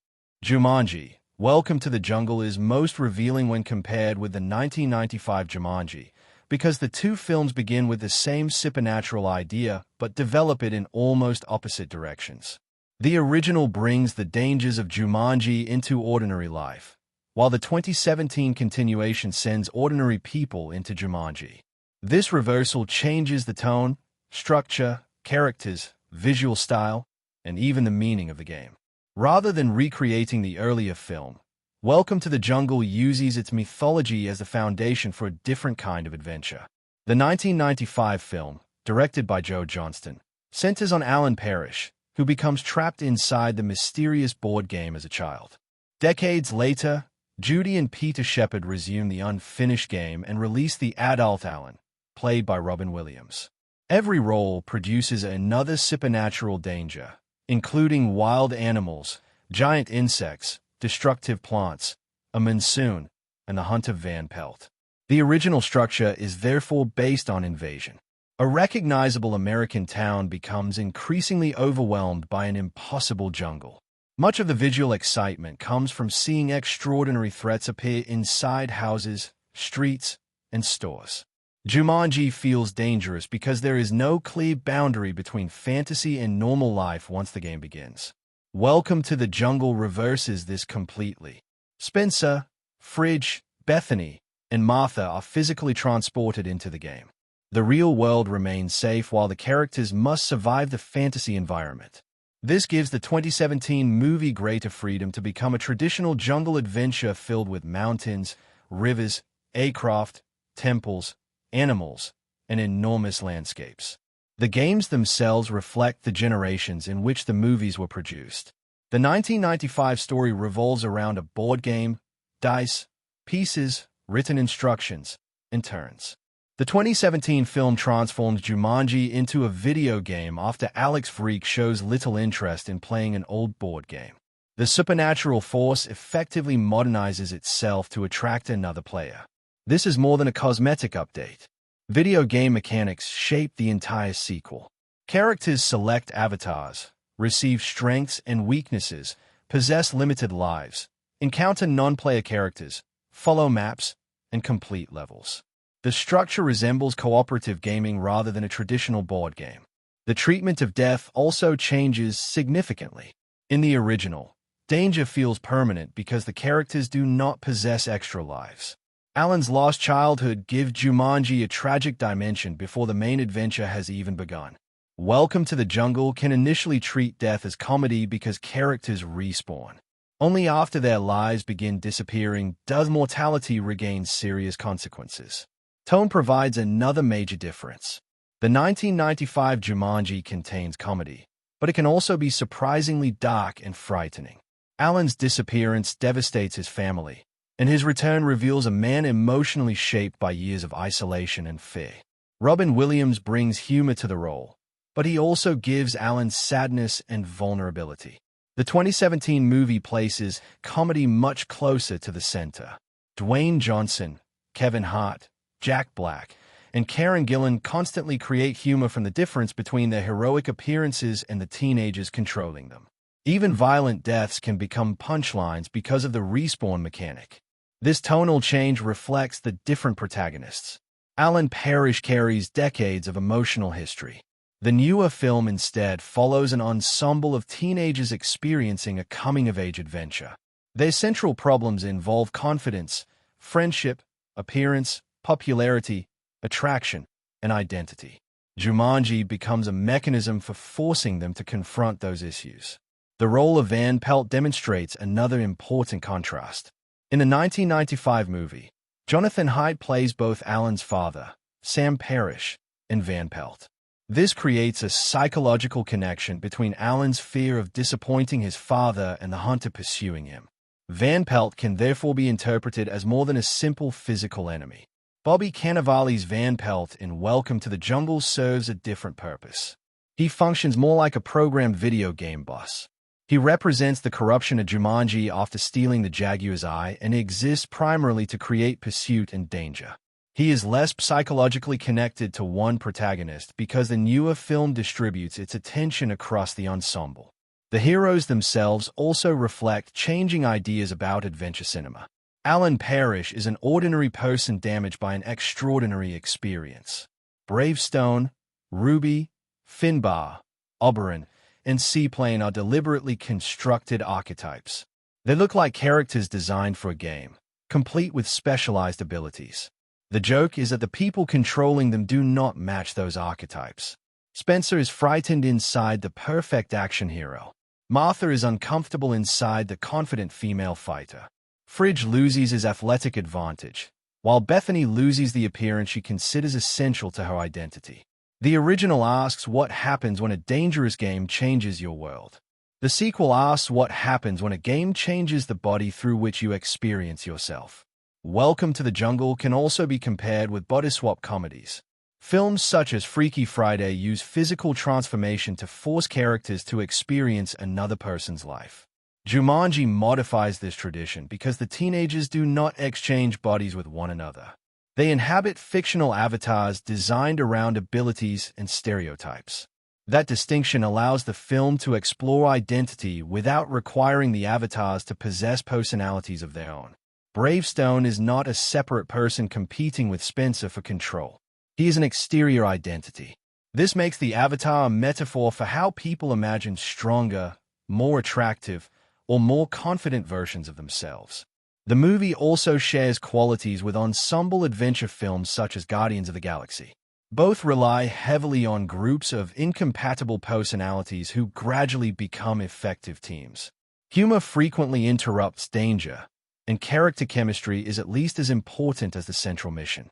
Jumanji, Welcome to the Jungle is most revealing when compared with the 1995 Jumanji, because the two films begin with the same supernatural idea but develop it in almost opposite directions. The original brings the dangers of Jumanji into ordinary life, while the 2017 continuation sends ordinary people into Jumanji. This reversal changes the tone, structure, characters, visual style, and even the meaning of the game. Rather than recreating the earlier film, Welcome to the Jungle uses its mythology as the foundation for a different kind of adventure. The 1995 film, directed by Joe Johnston, centers on Alan Parrish, who becomes trapped inside the mysterious board game as a child. Decades later, Judy and Peter Shepard resume the unfinished game and release the adult Alan, played by Robin Williams. Every role produces another supernatural danger, including wild animals, giant insects, destructive plants, a monsoon, and the hunt of Van Pelt. The original structure is therefore based on invasion. A recognizable American town becomes increasingly overwhelmed by an impossible jungle. Much of the visual excitement comes from seeing extraordinary threats appear inside houses, streets, and stores. Jumanji feels dangerous because there is no clear boundary between fantasy and normal life once the game begins. Welcome to the Jungle reverses this completely. Spencer, Fridge, Bethany, and Martha are physically transported into the game. The real world remains safe while the characters must survive the fantasy environment. This gives the 2017 movie greater freedom to become a traditional jungle adventure filled with mountains, rivers, aircraft, temples, animals, and enormous landscapes. The games themselves reflect the generations in which the movies were produced. The 1995 story revolves around a board game, dice, pieces, written instructions, and turns. The 2017 film transformed Jumanji into a video game after Alex Freak shows little interest in playing an old board game. The supernatural force effectively modernizes itself to attract another player. This is more than a cosmetic update. Video game mechanics shape the entire sequel. Characters select avatars, receive strengths and weaknesses, possess limited lives, encounter non-player characters, follow maps, and complete levels. The structure resembles cooperative gaming rather than a traditional board game. The treatment of death also changes significantly. In the original, danger feels permanent because the characters do not possess extra lives. Alan's lost childhood gives Jumanji a tragic dimension before the main adventure has even begun. Welcome to the Jungle can initially treat death as comedy because characters respawn. Only after their lives begin disappearing does mortality regain serious consequences. Tone provides another major difference. The 1995 Jumanji contains comedy, but it can also be surprisingly dark and frightening. Alan's disappearance devastates his family, and his return reveals a man emotionally shaped by years of isolation and fear. Robin Williams brings humor to the role, but he also gives Alan sadness and vulnerability. The 2017 movie places comedy much closer to the center. Dwayne Johnson, Kevin Hart, Jack Black, and Karen Gillan constantly create humor from the difference between their heroic appearances and the teenagers controlling them. Even violent deaths can become punchlines because of the respawn mechanic. This tonal change reflects the different protagonists. Alan Parrish carries decades of emotional history. The newer film instead follows an ensemble of teenagers experiencing a coming-of-age adventure. Their central problems involve confidence, friendship, appearance, popularity, attraction, and identity. Jumanji becomes a mechanism for forcing them to confront those issues. The role of Van Pelt demonstrates another important contrast. In the 1995 movie, Jonathan Haidt plays both Alan's father, Sam Parrish, and Van Pelt. This creates a psychological connection between Alan's fear of disappointing his father and the hunter pursuing him. Van Pelt can therefore be interpreted as more than a simple physical enemy. Bobby Cannavale's Van Pelt in Welcome to the Jungle serves a different purpose. He functions more like a programmed video game boss. He represents the corruption of Jumanji after stealing the Jaguar's eye and exists primarily to create pursuit and danger. He is less psychologically connected to one protagonist because the newer film distributes its attention across the ensemble. The heroes themselves also reflect changing ideas about adventure cinema. Alan Parrish is an ordinary person damaged by an extraordinary experience. Bravestone, Ruby, Finbar, Oberon, and Seaplane are deliberately constructed archetypes. They look like characters designed for a game, complete with specialized abilities. The joke is that the people controlling them do not match those archetypes. Spencer is frightened inside the perfect action hero. Martha is uncomfortable inside the confident female fighter. Fridge loses his athletic advantage, while Bethany loses the appearance she considers essential to her identity. The original asks what happens when a dangerous game changes your world. The sequel asks what happens when a game changes the body through which you experience yourself. Welcome to the Jungle can also be compared with body swap comedies. Films such as Freaky Friday use physical transformation to force characters to experience another person's life. Jumanji modifies this tradition because the teenagers do not exchange bodies with one another. They inhabit fictional avatars designed around abilities and stereotypes. That distinction allows the film to explore identity without requiring the avatars to possess personalities of their own. Bravestone is not a separate person competing with Spencer for control. He is an exterior identity. This makes the avatar a metaphor for how people imagine stronger, more attractive, or more confident versions of themselves. The movie also shares qualities with ensemble adventure films such as Guardians of the Galaxy. Both rely heavily on groups of incompatible personalities who gradually become effective teams. Humor frequently interrupts danger, and character chemistry is at least as important as the central mission.